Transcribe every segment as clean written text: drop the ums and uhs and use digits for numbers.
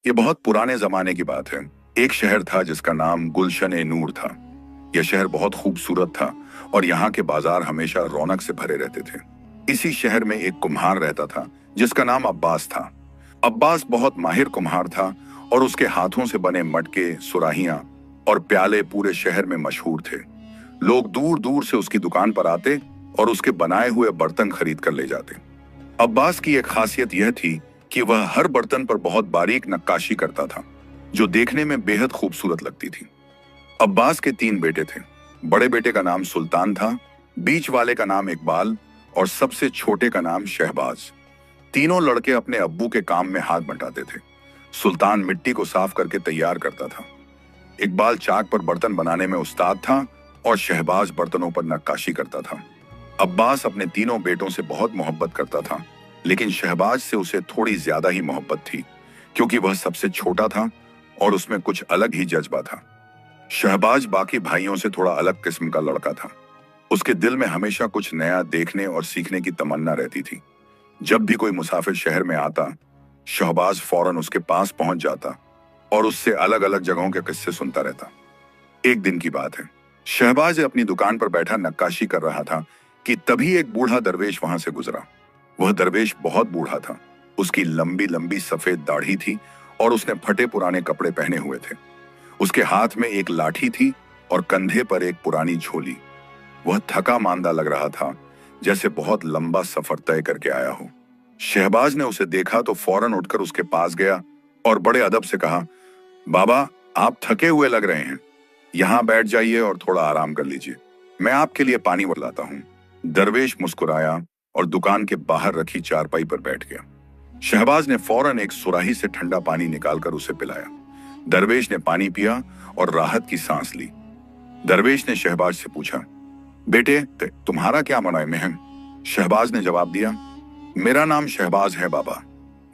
ये बहुत पुराने जमाने की बात है। एक शहर था जिसका नाम गुलशन-ए-नूर था। यह शहर बहुत खूबसूरत था और यहाँ के बाजार हमेशा रौनक से भरे रहते थे। इसी शहर में एक कुम्हार रहता था जिसका नाम अब्बास था। अब्बास बहुत माहिर कुम्हार था और उसके हाथों से बने मटके, सुराहियां और प्याले पूरे शहर में मशहूर थे। लोग दूर दूर से उसकी दुकान पर आते और उसके बनाए हुए बर्तन खरीद कर ले जाते। अब्बास की एक खासियत यह थी कि वह हर बर्तन पर बहुत बारीक नक्काशी करता था, जो देखने में बेहद खूबसूरत लगती थी। अब्बास के 3 बेटे थे। बड़े बेटे का नाम सुल्तान था, बीच वाले का नाम इकबाल और सबसे छोटे का नाम शहबाज। तीनों लड़के अपने अब्बू के काम में हाथ बंटाते थे। सुल्तान मिट्टी को साफ करके तैयार करता था, इकबाल चाक पर बर्तन बनाने में उस्ताद था और शहबाज बर्तनों पर नक्काशी करता था। अब्बास अपने तीनों बेटों से बहुत मोहब्बत करता था, लेकिन शहबाज से उसे थोड़ी ज्यादा ही मोहब्बत थी, क्योंकि वह सबसे छोटा था और उसमें कुछ अलग ही जज्बा था। शहबाज बाकी भाइयों से थोड़ा अलग किस्म का लड़का था। उसके दिल में हमेशा कुछ नया देखने और सीखने की तमन्ना रहती थी। जब भी कोई मुसाफिर शहर में आता, शहबाज फौरन उसके पास पहुंच जाता और उससे अलग अलग जगहों के किस्से सुनता रहता। एक दिन की बात है, शहबाज अपनी दुकान पर बैठा नक्काशी कर रहा था कि तभी एक बूढ़ा दरवेश वहां से गुजरा। वह दरवेश बहुत बूढ़ा था। उसकी लंबी लंबी सफेद दाढ़ी थी और उसने फटे पुराने कपड़े पहने हुए थे। उसके हाथ में एक लाठी थी और कंधे पर एक पुरानी झोली। वह थका मांदा लग रहा था, जैसे बहुत लंबा सफर तय करके आया हो। शहबाज ने उसे देखा तो फौरन उठकर उसके पास गया और बड़े अदब से कहा, बाबा, आप थके हुए लग रहे हैं, यहाँ बैठ जाइए और थोड़ा आराम कर लीजिए, मैं आपके लिए पानी लाता हूँ। दरवेश मुस्कुराया और दुकान के बाहर रखी चारपाई पर बैठ गया। शहबाज ने फौरन एक सुराही से ठंडा पानी निकालकर उसे पिलाया। दरवेश ने पानी पिया और राहत की सांस ली। दरवेश ने शहबाज से पूछा, बेटे, तुम्हारा क्या मुनाइम है? शहबाज ने जवाब दिया, मेरा नाम शहबाज है बाबा,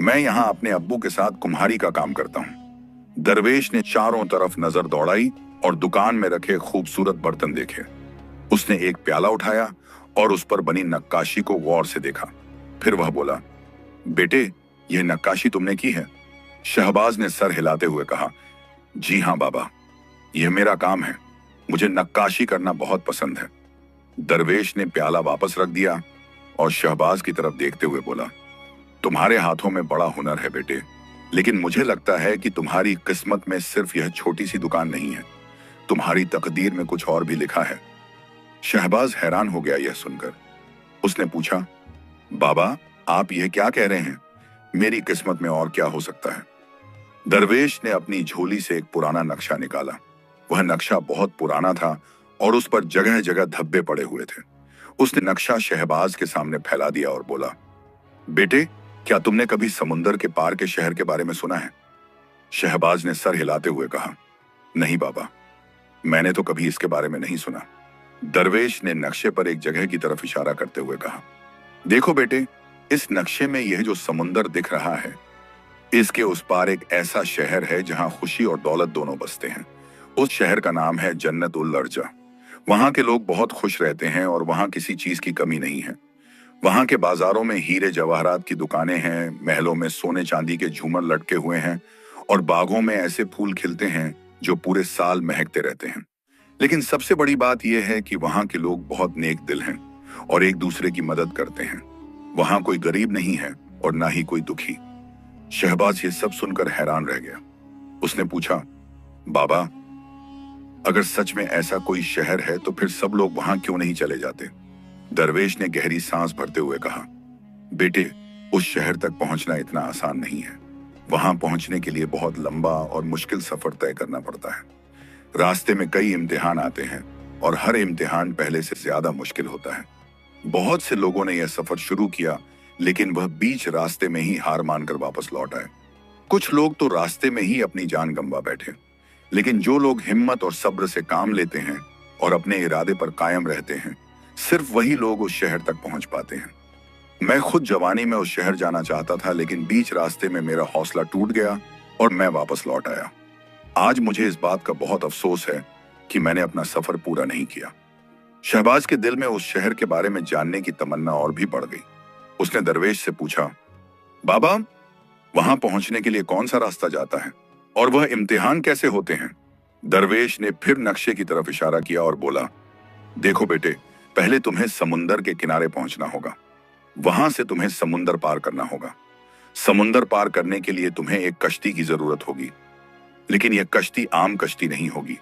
मैं यहाँ अपने अब्बू के साथ कुम्हारी का काम करता हूँ। दरवेश ने चारों तरफ नजर दौड़ाई और दुकान में रखे खूबसूरत बर्तन देखे। उसने एक प्याला उठाया और उस पर बनी नक्काशी को गौर से देखा। फिर वह बोला, बेटे, यह नक्काशी तुमने की है? शहबाज ने सर हिलाते हुए कहा, जी हाँ बाबा, यह मेरा काम है, मुझे नक्काशी करना बहुत पसंद है। दरवेश ने प्याला वापस रख दिया और शहबाज की तरफ देखते हुए बोला, तुम्हारे हाथों में बड़ा हुनर है बेटे, लेकिन मुझे लगता है कि तुम्हारी किस्मत में सिर्फ यह छोटी सी दुकान नहीं है, तुम्हारी तकदीर में कुछ और भी लिखा है। शहबाज हैरान हो गया यह सुनकर। उसने पूछा, बाबा, आप यह क्या कह रहे हैं? मेरी किस्मत में और क्या हो सकता है? दरवेश ने अपनी झोली से एक पुराना नक्शा निकाला। वह नक्शा बहुत पुराना था और उस पर जगह जगह धब्बे पड़े हुए थे। उसने नक्शा शहबाज के सामने फैला दिया और बोला, बेटे, क्या तुमने कभी समुंदर के पार के शहर के बारे में सुना है? शहबाज ने सर हिलाते हुए कहा, नहीं बाबा, मैंने तो कभी इसके बारे में नहीं सुना। दरवेश ने नक्शे पर एक जगह की तरफ इशारा करते हुए कहा, देखो बेटे, इस नक्शे में यह जो समुंदर दिख रहा है, इसके उस पार एक ऐसा शहर है जहां खुशी और दौलत दोनों बसते हैं। उस शहर का नाम है जन्नत उल अर्जा। वहां के लोग बहुत खुश रहते हैं और वहां किसी चीज की कमी नहीं है। वहां के बाजारों में हीरे जवाहरात की दुकानें हैं, महलों में सोने चांदी के झूमर लटके हुए हैं और बागों में ऐसे फूल खिलते हैं जो पूरे साल महकते रहते हैं। लेकिन सबसे बड़ी बात यह है कि वहां के लोग बहुत नेक दिल हैं और एक दूसरे की मदद करते हैं। वहां कोई गरीब नहीं है और ना ही कोई दुखी। शहबाज ये सब सुनकर हैरान रह गया। उसने पूछा, बाबा, अगर सच में ऐसा कोई शहर है तो फिर सब लोग वहां क्यों नहीं चले जाते? दरवेश ने गहरी सांस भरते हुए कहा, बेटे, उस शहर तक पहुंचना इतना आसान नहीं है। वहां पहुंचने के लिए बहुत लंबा और मुश्किल सफर तय करना पड़ता है। रास्ते में कई इम्तिहान आते हैं और हर इम्तिहान पहले से ज्यादा मुश्किल होता है। बहुत से लोगों ने यह सफर शुरू किया, लेकिन वह बीच रास्ते में ही हार मानकर वापस लौट आए। कुछ लोग तो रास्ते में ही अपनी जान गंवा बैठे, लेकिन जो लोग हिम्मत और सब्र से काम लेते हैं और अपने इरादे पर कायम रहते हैं, सिर्फ वही लोग उस शहर तक पहुंच पाते हैं। मैं खुद जवानी में उस शहर जाना चाहता था, लेकिन बीच रास्ते में मेरा हौसला टूट गया और मैं वापस लौट आया। आज मुझे इस बात का बहुत अफसोस है कि मैंने अपना सफर पूरा नहीं किया। शहबाज के दिल में उस शहर के बारे में जानने की तमन्ना और भी बढ़ गई। उसने दरवेश से पूछा, बाबा, वहां पहुंचने के लिए कौन सा रास्ता जाता है और वह इम्तिहान कैसे होते हैं? दरवेश ने फिर नक्शे की तरफ इशारा किया और बोला, देखो बेटे, पहले तुम्हें समुंदर के किनारे पहुंचना होगा। वहां से तुम्हें समुंदर पार करना होगा। समुंदर पार करने के लिए तुम्हें एक कश्ती की जरूरत होगी, लेकिन यह कश्ती आम कश्ती नहीं होगी।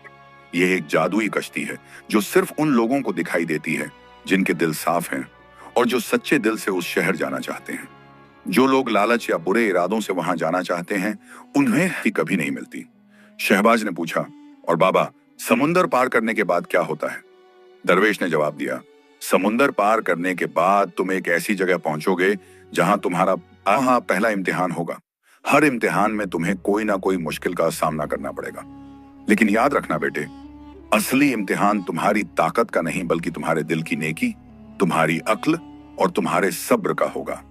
यह एक जादुई कश्ती है जो सिर्फ उन लोगों को दिखाई देती है जिनके दिल साफ हैं और जो सच्चे दिल से उस शहर जाना चाहते हैं। जो लोग लालच या बुरे इरादों से वहां जाना चाहते हैं, उन्हें ही कभी नहीं मिलती। शहबाज ने पूछा, और बाबा, समुंदर पार करने के बाद क्या होता है? दरवेश ने जवाब दिया, समुंदर पार करने के बाद तुम एक ऐसी जगह पहुंचोगे जहां तुम्हारा पहला इम्तिहान होगा। हर इम्तिहान में तुम्हें कोई ना कोई मुश्किल का सामना करना पड़ेगा, लेकिन याद रखना बेटे, असली इम्तिहान तुम्हारी ताकत का नहीं बल्कि तुम्हारे दिल की नेकी, तुम्हारी अक्ल और तुम्हारे सब्र का होगा।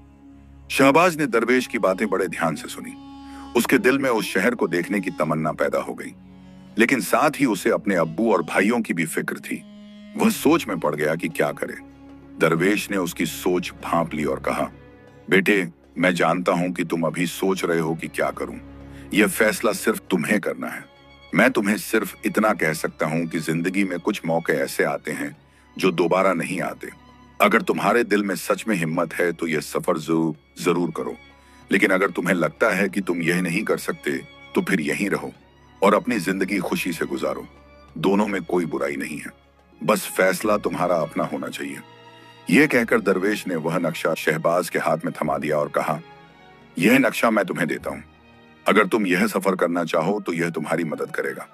शहबाज ने दरवेश की बातें बड़े ध्यान से सुनी। उसके दिल में उस शहर को देखने की तमन्ना पैदा हो गई, लेकिन साथ ही उसे अपने अब्बू और भाइयों की भी फिक्र थी। वह सोच में पड़ गया कि क्या करे। दरवेश ने उसकी सोच भांप ली और कहा, बेटे, मैं जानता हूं कि तुम अभी सोच रहे हो कि क्या करूं। यह फैसला सिर्फ तुम्हें करना है। मैं तुम्हें सिर्फ इतना कह सकता हूं कि जिंदगी में कुछ मौके ऐसे आते हैं जो दोबारा नहीं आते। अगर तुम्हारे दिल में सच में हिम्मत है तो यह सफर जरूर करो, लेकिन अगर तुम्हें लगता है कि तुम यह नहीं कर सकते तो फिर यहीं रहो और अपनी जिंदगी खुशी से गुजारो। दोनों में कोई बुराई नहीं है, बस फैसला तुम्हारा अपना होना चाहिए। यह कहकर दरवेश ने वह नक्शा शहबाज के हाथ में थमा दिया और कहा, यह नक्शा मैं तुम्हें देता हूं। अगर तुम यह सफर करना चाहो तो यह तुम्हारी मदद करेगा।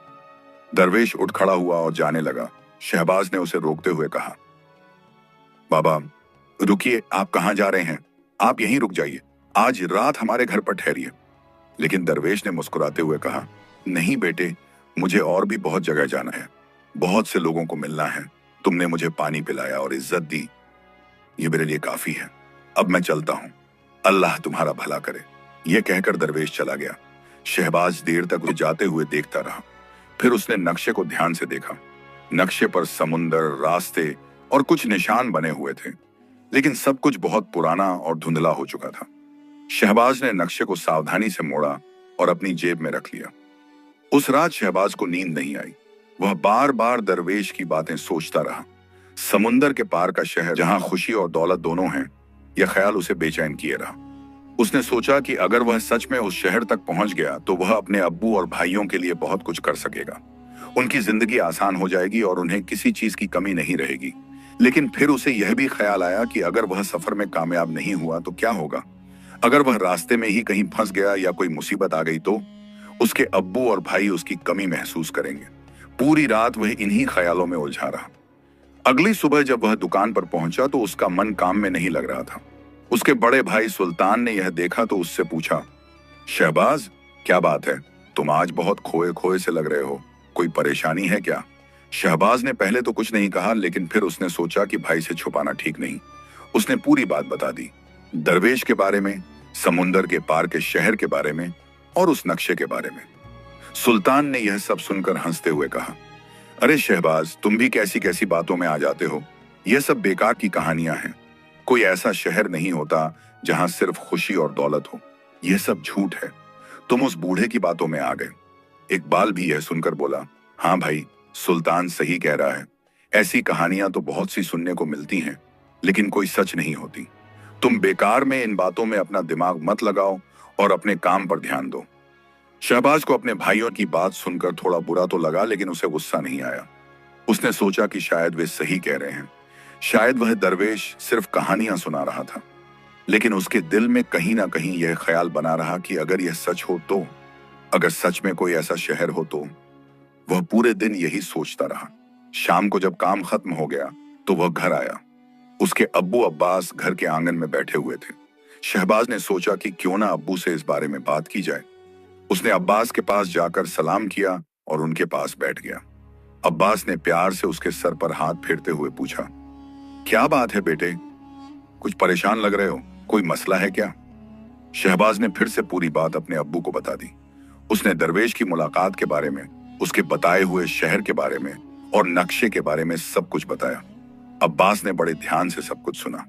दरवेश उठ खड़ा हुआ और जाने लगा। शहबाज ने उसे रोकते हुए कहा, बाबा रुकिए, आप कहां जा रहे हैं? आप यहीं रुक जाइए, आज रात हमारे घर पर ठहरिए। लेकिन दरवेश ने मुस्कुराते हुए कहा, नहीं बेटे, मुझे और भी बहुत जगह जाना है, बहुत से लोगों को मिलना है। तुमने मुझे पानी पिलाया और इज्जत दी, ये मेरे लिए काफी है। अब मैं चलता हूं, अल्लाह तुम्हारा भला करे। यह कहकर दरवेश चला गया। शहबाज देर तक उसे जाते हुए देखता रहा। फिर उसने नक्शे को ध्यान से देखा। नक्शे पर समुंदर, रास्ते और कुछ निशान बने हुए थे, लेकिन सब कुछ बहुत पुराना और धुंधला हो चुका था। शहबाज ने नक्शे को सावधानी से मोड़ा और अपनी जेब में रख लिया। उस रात शहबाज को नींद नहीं आई। वह बार बार दरवेश की बातें सोचता रहा। समुंदर के पार का शहर जहां खुशी और दौलत दोनों हैं, यह ख्याल उसे बेचैन किए रहा। उसने सोचा कि अगर वह सच में उस शहर तक पहुंच गया तो वह अपने अब्बू और भाइयों के लिए बहुत कुछ कर सकेगा। उनकी जिंदगी आसान हो जाएगी और उन्हें किसी चीज की कमी नहीं रहेगी। लेकिन फिर उसे यह भी ख्याल आया कि अगर वह सफर में कामयाब नहीं हुआ तो क्या होगा? अगर वह रास्ते में ही कहीं फंस गया या कोई मुसीबत आ गई तो उसके अब्बू और भाई उसकी कमी महसूस करेंगे। पूरी रात वह इन्हीं ख्यालों में उलझा रहा। अगली सुबह जब वह दुकान पर पहुंचा तो उसका मन काम में नहीं लग रहा था। उसके बड़े भाई सुल्तान ने यह देखा तो उससे पूछा, शहबाज, क्या बात है? तुम आज बहुत खोए खोए से लग रहे हो, कोई परेशानी है क्या? शहबाज ने पहले तो कुछ नहीं कहा, लेकिन फिर उसने सोचा कि भाई से छुपाना ठीक नहीं। उसने पूरी बात बता दी, दरवेश के बारे में, समुंदर के पार के शहर के बारे में और उस नक्शे के बारे में। सुल्तान ने यह सब सुनकर हंसते हुए कहा, अरे शहबाज, तुम भी कैसी कैसी बातों में आ जाते हो। यह सब बेकार की कहानियां हैं। कोई ऐसा शहर नहीं होता जहां सिर्फ खुशी और दौलत हो। यह सब झूठ है। तुम उस बूढ़े की बातों में आ गए। इकबाल भी यह सुनकर बोला, हाँ भाई, सुल्तान सही कह रहा है। ऐसी कहानियां तो बहुत सी सुनने को मिलती हैं, लेकिन कोई सच नहीं होती। तुम बेकार में इन बातों में अपना दिमाग मत लगाओ और अपने काम पर ध्यान दो। शहबाज को अपने भाइयों की बात सुनकर थोड़ा बुरा तो लगा, लेकिन उसे गुस्सा नहीं आया। उसने सोचा कि शायद वे सही कह रहे हैं। शायद वह दरवेश सिर्फ कहानियां सुना रहा था। लेकिन उसके दिल में कहीं ना कहीं यह ख्याल बना रहा कि अगर यह सच हो तो, अगर सच में कोई ऐसा शहर हो तो। वह पूरे दिन यही सोचता रहा। शाम को जब काम खत्म हो गया तो वह घर आया। उसके अब्बू अब्बास घर के आंगन में बैठे हुए थे। शहबाज ने सोचा कि क्यों ना अब्बू से इस बारे में बात की जाए। उसने अब्बास के पास जाकर सलाम किया और उनके पास बैठ गया। अब्बास ने प्यार से उसके सर पर हाथ फेरते हुए पूछा, क्या बात है बेटे? कुछ परेशान लग रहे हो? कोई मसला है क्या? शहबाज ने फिर से पूरी बात अपने अब्बू को बता दी। उसने दरवेश की मुलाकात के बारे में, उसके बताए हुए शहर के बारे में और नक्शे के बारे में सब कुछ बताया। अब्बास ने बड़े ध्यान से सब कुछ सुना।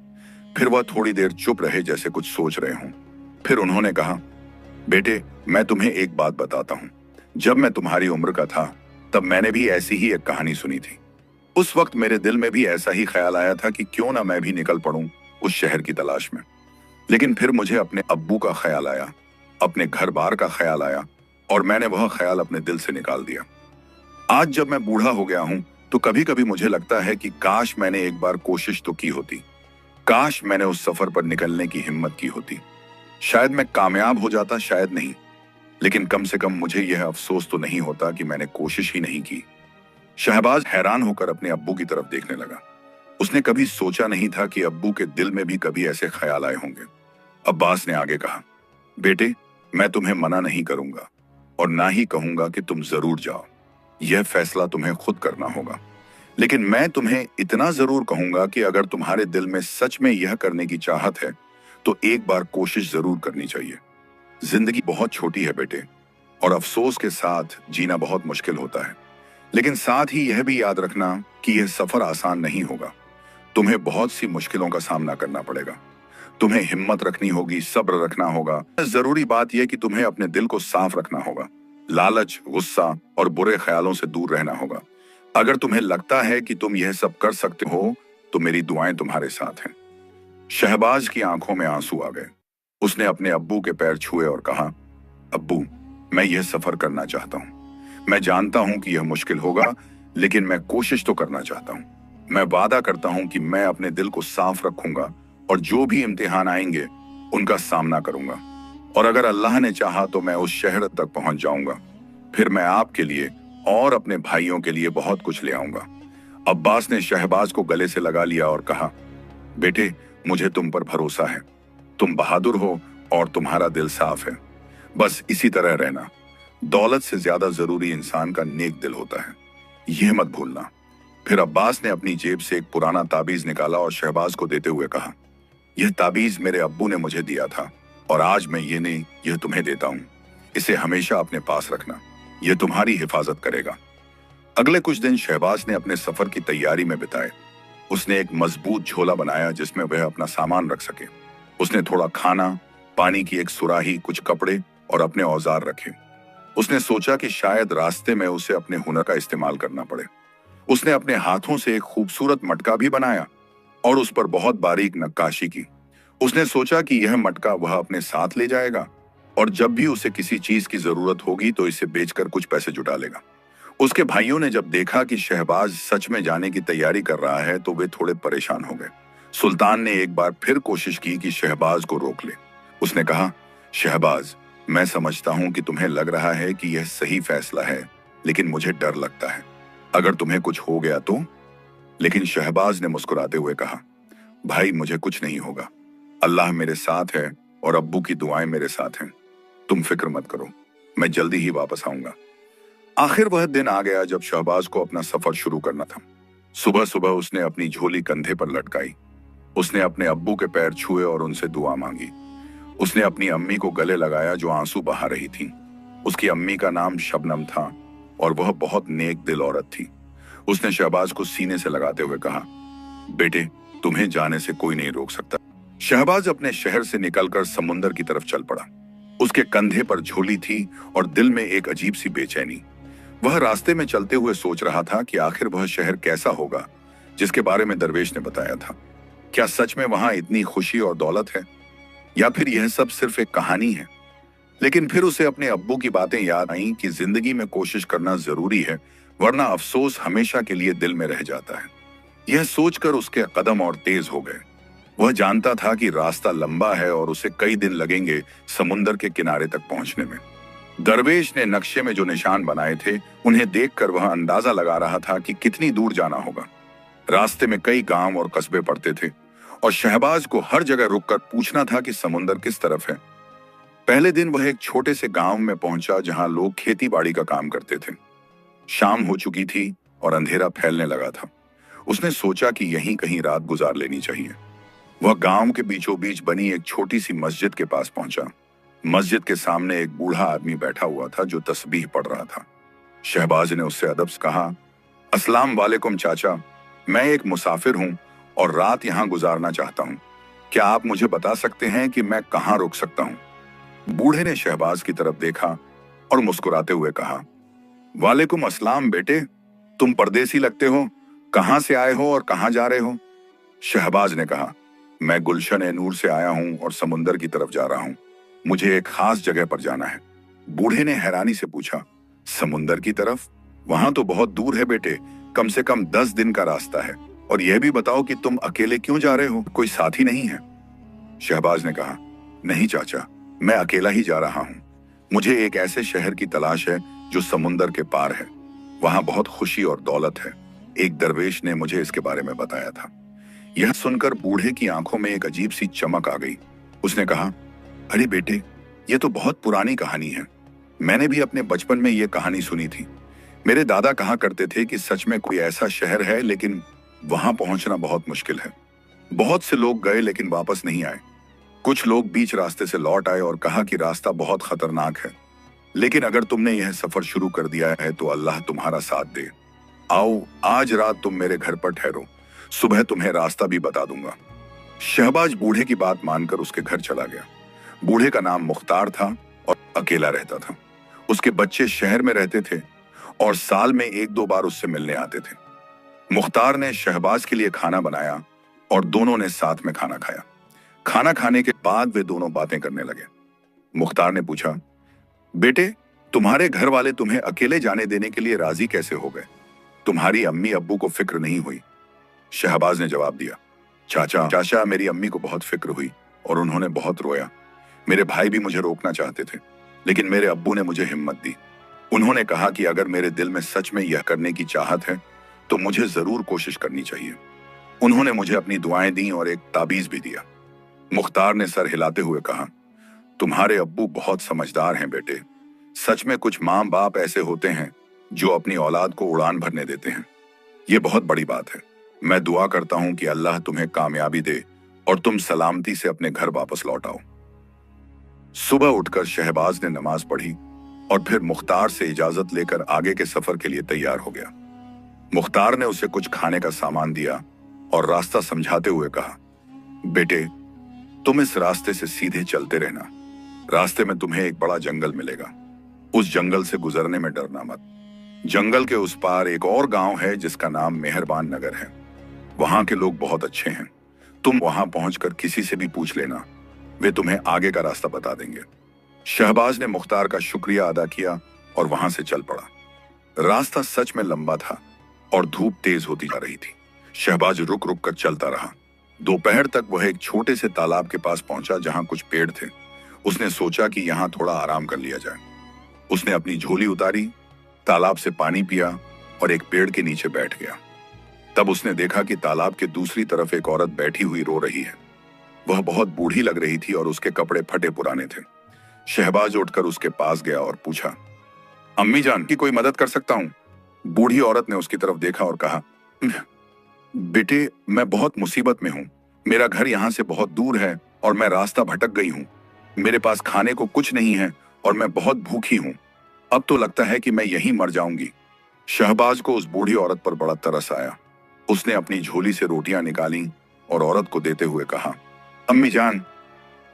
फिर वह थोड़ी देर चुप रहे, जैसे कुछ सोच रहे हों। फिर उन्होंने कहा, बेटे, मैं तुम्हें एक बात बताता हूँ। जब मैं तुम्हारी उम्र का था, तब मैंने भी ऐसी ही एक कहानी सुनी थी। उस वक्त मेरे दिल में भी ऐसा ही ख्याल आया था कि क्यों ना मैं भी निकल पड़ूं उस शहर की तलाश में। लेकिन फिर मुझे अपने अब्बू का ख्याल आया, अपने घर बार का ख्याल आया, और मैंने वह ख्याल अपने दिल से निकाल दिया। आज जब मैं बूढ़ा हो गया हूं, तो कभी कभी मुझे लगता है कि काश मैंने एक बार कोशिश तो की होती। काश मैंने उस सफर पर निकलने की हिम्मत की होती। शायद मैं कामयाब हो जाता, शायद नहीं, लेकिन कम से कम मुझे यह अफसोस तो नहीं होता कि मैंने कोशिश ही नहीं की। शहबाज हैरान होकर अपने अब्बू की तरफ देखने लगा। उसने कभी सोचा नहीं था कि अब्बू के दिल में भी कभी ऐसे ख्याल आए होंगे। अब्बास ने आगे कहा, बेटे, मैं तुम्हें मना नहीं करूंगा और ना ही कहूंगा कि तुम जरूर जाओ। यह फैसला तुम्हें खुद करना होगा। लेकिन मैं तुम्हें इतना जरूर कहूंगा कि अगर तुम्हारे दिल में सच में यह करने की चाहत है, तो एक बार कोशिश जरूर करनी चाहिए। जिंदगी बहुत छोटी है बेटे, और अफसोस के साथ जीना बहुत मुश्किल होता है। लेकिन साथ ही यह भी याद रखना कि यह सफर आसान नहीं होगा। तुम्हें बहुत सी मुश्किलों का सामना करना पड़ेगा। तुम्हें हिम्मत रखनी होगी, सब्र रखना होगा। जरूरी बात यह कि तुम्हें अपने दिल को साफ रखना होगा। लालच, गुस्सा और बुरे ख्यालों से दूर रहना होगा। अगर तुम्हें लगता है कि तुम यह सब कर सकते हो, तो मेरी दुआएं तुम्हारे साथ हैं। शहबाज की आंखों में आंसू आ गए। उसने अपने अब्बू के पैर छुए और कहा, अब्बू, मैं यह सफर करना चाहता हूं। मैं जानता हूं कि यह मुश्किल होगा, लेकिन मैं कोशिश तो करना चाहता हूं। मैं वादा करता हूं कि मैं अपने दिल को साफ रखूंगा और जो भी इम्तिहान आएंगे उनका सामना करूंगा। और अगर अल्लाह ने चाहा तो मैं उस शहर तक पहुंच जाऊंगा। फिर मैं आपके लिए और अपने भाइयों के लिए बहुत कुछ ले आऊंगा। अब्बास ने शहबाज को गले से लगा लिया और कहा, बेटे, मुझे तुम पर भरोसा है। तुम बहादुर हो और तुम्हारा दिल साफ है। बस इसी तरह रहना। दौलत से ज्यादा जरूरी इंसान का नेक दिल होता है, यह मत भूलना। फिर अब्बास ने अपनी जेब से एक पुराना ताबीज निकाला और शहबाज को देते हुए कहा, यह ताबीज मेरे अब्बू ने मुझे दिया था और आज मैं यह तुम्हें देता हूं। इसे हमेशा अपने पास रखना, यह तुम्हारी हिफाजत करेगा। अगले कुछ दिन शहबाज ने अपने सफर की तैयारी में बिताए। उसने एक मजबूत झोला बनाया जिसमें वह अपना सामान रख सके। उसने थोड़ा खाना, पानी की एक सुराही, कुछ कपड़े और अपने औजार रखे। उसने सोचा कि शायद रास्ते में उसे अपने हुनर का इस्तेमाल करना पड़े। उसने अपने हाथों से एक खूबसूरत मटका भी बनाया और उस पर बहुत बारीक नक्काशी की। उसने सोचा कि यह मटका वह अपने साथ ले जाएगा और जब भी उसे किसी चीज की जरूरत होगी तो इसे बेचकर कुछ पैसे जुटा लेगा। उसके भाइयों ने जब देखा कि शहबाज सच में जाने की तैयारी कर रहा है, तो वे थोड़े परेशान हो गए। सुल्तान ने एक बार फिर कोशिश की कि शहबाज को रोक ले। उसने कहा, शहबाज, मैं समझता हूं कि तुम्हें लग रहा है कि यह सही फैसला है, लेकिन मुझे डर लगता है। अगर तुम्हें कुछ हो गया तो? लेकिन शहबाज ने मुस्कुराते हुए कहा, भाई, मुझे कुछ नहीं होगा। अल्लाह मेरे साथ है और अब्बू की दुआएं मेरे साथ हैं। तुम फिक्र मत करो, मैं जल्दी ही वापस आऊंगा। आखिर वह दिन आ गया जब शहबाज को अपना सफर शुरू करना था। सुबह सुबह उसने अपनी झोली कंधे पर लटकाई। उसने अपने अब्बू के पैर छुए और उनसे दुआ मांगी। उसने अपनी अम्मी को गले लगाया जो आंसू बहा रही थी। उसकी अम्मी का नाम शबनम था और वह बहुत नेक दिल औरत थी। उसने शहबाज को सीने से लगाते हुए कहा, बेटे, तुम्हें जाने से कोई नहीं रोक सकता। शहबाज अपने शहर से निकलकर समुंदर की तरफ चल पड़ा। उसके कंधे पर झोली थी और दिल में एक अजीब सी बेचैनी। वह रास्ते में चलते हुए सोच रहा था कि आखिर वह शहर कैसा होगा जिसके बारे में दरवेश ने बताया था। क्या सच में वहां इतनी खुशी और दौलत है, या फिर यह सब सिर्फ एक कहानी है? लेकिन फिर उसे अपने अब्बू की बातें याद आईं कि जिंदगी में कोशिश करना जरूरी है, वरना अफसोस हमेशा के लिए दिल में रह जाता है। यह सोचकर उसके कदम और तेज हो गए। वह जानता था कि रास्ता लंबा है और उसे कई दिन लगेंगे समुंदर के किनारे तक पहुंचने में। दरवेश ने नक्शे में जो निशान बनाए थे, उन्हें देखकर वह अंदाजा लगा रहा था कि कितनी दूर जाना होगा। रास्ते में कई गांव और कस्बे पड़ते थे और शहबाज को हर जगह रुककर पूछना था कि समुंदर किस तरफ है। पहले दिन वह एक छोटे से गांव में पहुंचा जहां लोग खेती बाड़ी का काम करते थे। शाम हो चुकी थी और अंधेरा फैलने लगा था। उसने सोचा कि यहीं कहीं रात गुजार लेनी चाहिए। वह गांव के बीचों बीच बनी एक छोटी सी मस्जिद के पास पहुंचा। मस्जिद के सामने एक बूढ़ा आदमी बैठा हुआ था जो तस्बीह पढ़ रहा था। शहबाज ने उससे अदब से कहा, अस्सलाम वालेकुम चाचा, मैं एक मुसाफिर हूं और रात यहां गुजारना चाहता हूं। क्या आप मुझे बता सकते हैं कि मैं कहां रुक सकता हूं? बूढ़े ने शहबाज की तरफ देखा और मुस्कुराते हुए कहा, वालेकुम अस्सलाम बेटे, तुम परदेसी लगते हो, कहां से आए हो और कहां जा रहे हो? शहबाज ने कहा, मैं गुलशन ए नूर से आया हूं और समुंदर की तरफ जा रहा हूं। मुझे एक खास जगह पर जाना है। बूढ़े ने हैरानी से पूछा, समुंदर की तरफ? वहां तो बहुत दूर है बेटे, कम से कम 10 दिन का रास्ता है। और यह भी बताओ कि तुम अकेले क्यों जा रहे हो, कोई साथी नहीं है? शहबाज ने कहा, नहीं चाचा, मैं अकेला ही जा रहा हूं। मुझे एक ऐसे शहर की तलाश है जो समुंदर के पार है। वहां बहुत खुशी और दौलत है। एक दरवेश ने मुझे इसके बारे में बताया था। यह सुनकर बूढ़े की आंखों में एक अजीब सी चमक आ गई। उसने कहा, अरे बेटे, ये तो बहुत पुरानी कहानी है। मैंने भी अपने बचपन में यह कहानी सुनी थी। मेरे दादा कहा करते थे कि सच में कोई ऐसा शहर है, लेकिन वहां पहुंचना बहुत मुश्किल है। बहुत से लोग गए लेकिन वापस नहीं आए। कुछ लोग बीच रास्ते से लौट आए और कहा कि रास्ता बहुत खतरनाक है। लेकिन अगर तुमने यह सफर शुरू कर दिया है तो अल्लाह तुम्हारा साथ दे। आओ, आज रात तुम मेरे घर पर ठहरो, सुबह तुम्हें रास्ता भी बता दूंगा। शहबाज बूढ़े की बात मानकर उसके घर चला गया। बूढ़े का नाम मुख्तार था और अकेला रहता था। उसके बच्चे शहर में रहते थे और साल में 1-2 बार उससे मिलने आते थे। मुख्तार ने शहबाज के लिए खाना बनाया और दोनों ने साथ में खाना खाया। खाना खाने के बाद वे दोनों बातें करने लगे। मुख्तार ने पूछा, बेटे, तुम्हारे घर वाले तुम्हें अकेले जाने देने के लिए राजी कैसे हो गए? तुम्हारी अम्मी अब्बू को फिक्र नहीं हुई? शहबाज ने जवाब दिया, चाचा, मेरी अम्मी को बहुत फिक्र हुई और उन्होंने बहुत रोया। मेरे भाई भी मुझे रोकना चाहते थे, लेकिन मेरे अब्बू ने मुझे हिम्मत दी। उन्होंने कहा कि अगर मेरे दिल में सच में यह करने की चाहत है तो मुझे जरूर कोशिश करनी चाहिए। उन्होंने मुझे अपनी दुआएं दी और एक ताबीज भी दिया। मुख्तार ने सर हिलाते हुए कहा, तुम्हारे अब्बू बहुत समझदार हैं बेटे। सच में कुछ माँ बाप ऐसे होते हैं जो अपनी औलाद को उड़ान भरने देते हैं। ये बहुत बड़ी बात है। मैं दुआ करता हूं कि अल्लाह तुम्हें कामयाबी दे और तुम सलामती से अपने घर वापस लौट आओ। सुबह उठकर शहबाज ने नमाज पढ़ी और फिर मुख्तार से इजाजत लेकर आगे के सफर के लिए तैयार हो गया। मुख्तार ने उसे कुछ खाने का सामान दिया और रास्ता समझाते हुए कहा, बेटे, तुम इस रास्ते से सीधे चलते रहना। रास्ते में तुम्हें एक बड़ा जंगल मिलेगा। उस जंगल से गुजरने में डरना मत। जंगल के उस पार एक और गांव है जिसका नाम मेहरबान नगर है। वहां के लोग बहुत अच्छे हैं। तुम वहां पहुंचकर किसी से भी पूछ लेना, वे तुम्हें आगे का रास्ता बता देंगे। शहबाज ने मुख्तार का शुक्रिया अदा किया और वहां से चल पड़ा। रास्ता सच में लंबा था और धूप तेज होती जा रही थी। शहबाज रुक रुक कर चलता रहा। दोपहर तक वह एक छोटे से तालाब के पास पहुंचा जहां कुछ पेड़ थे। उसने सोचा कि यहां थोड़ा आराम कर लिया जाए। उसने अपनी झोली उतारी, तालाब से पानी पिया और एक पेड़ के नीचे बैठ गया। तब उसने देखा कि तालाब के दूसरी तरफ एक औरत बैठी हुई रो रही है। वह बहुत बूढ़ी लग रही थी और उसके कपड़े फटे पुराने थे। शहबाज उठकर उसके पास गया और पूछा, अम्मी जान की कोई मदद कर सकता हूं? बूढ़ी औरत ने उसकी तरफ देखा और कहा, बेटे, मैं बहुत मुसीबत में हूं। मेरा घर यहां से बहुत दूर है और मैं रास्ता भटक गई हूं। मेरे पास खाने को कुछ नहीं है और मैं बहुत भूखी हूं। अब तो लगता है कि मैं यहीं मर जाऊंगी। शहबाज को उस बूढ़ी औरत पर बड़ा तरस आया। उसने अपनी झोली से रोटियां निकाली और औरत को देते हुए कहा, अम्मी जान,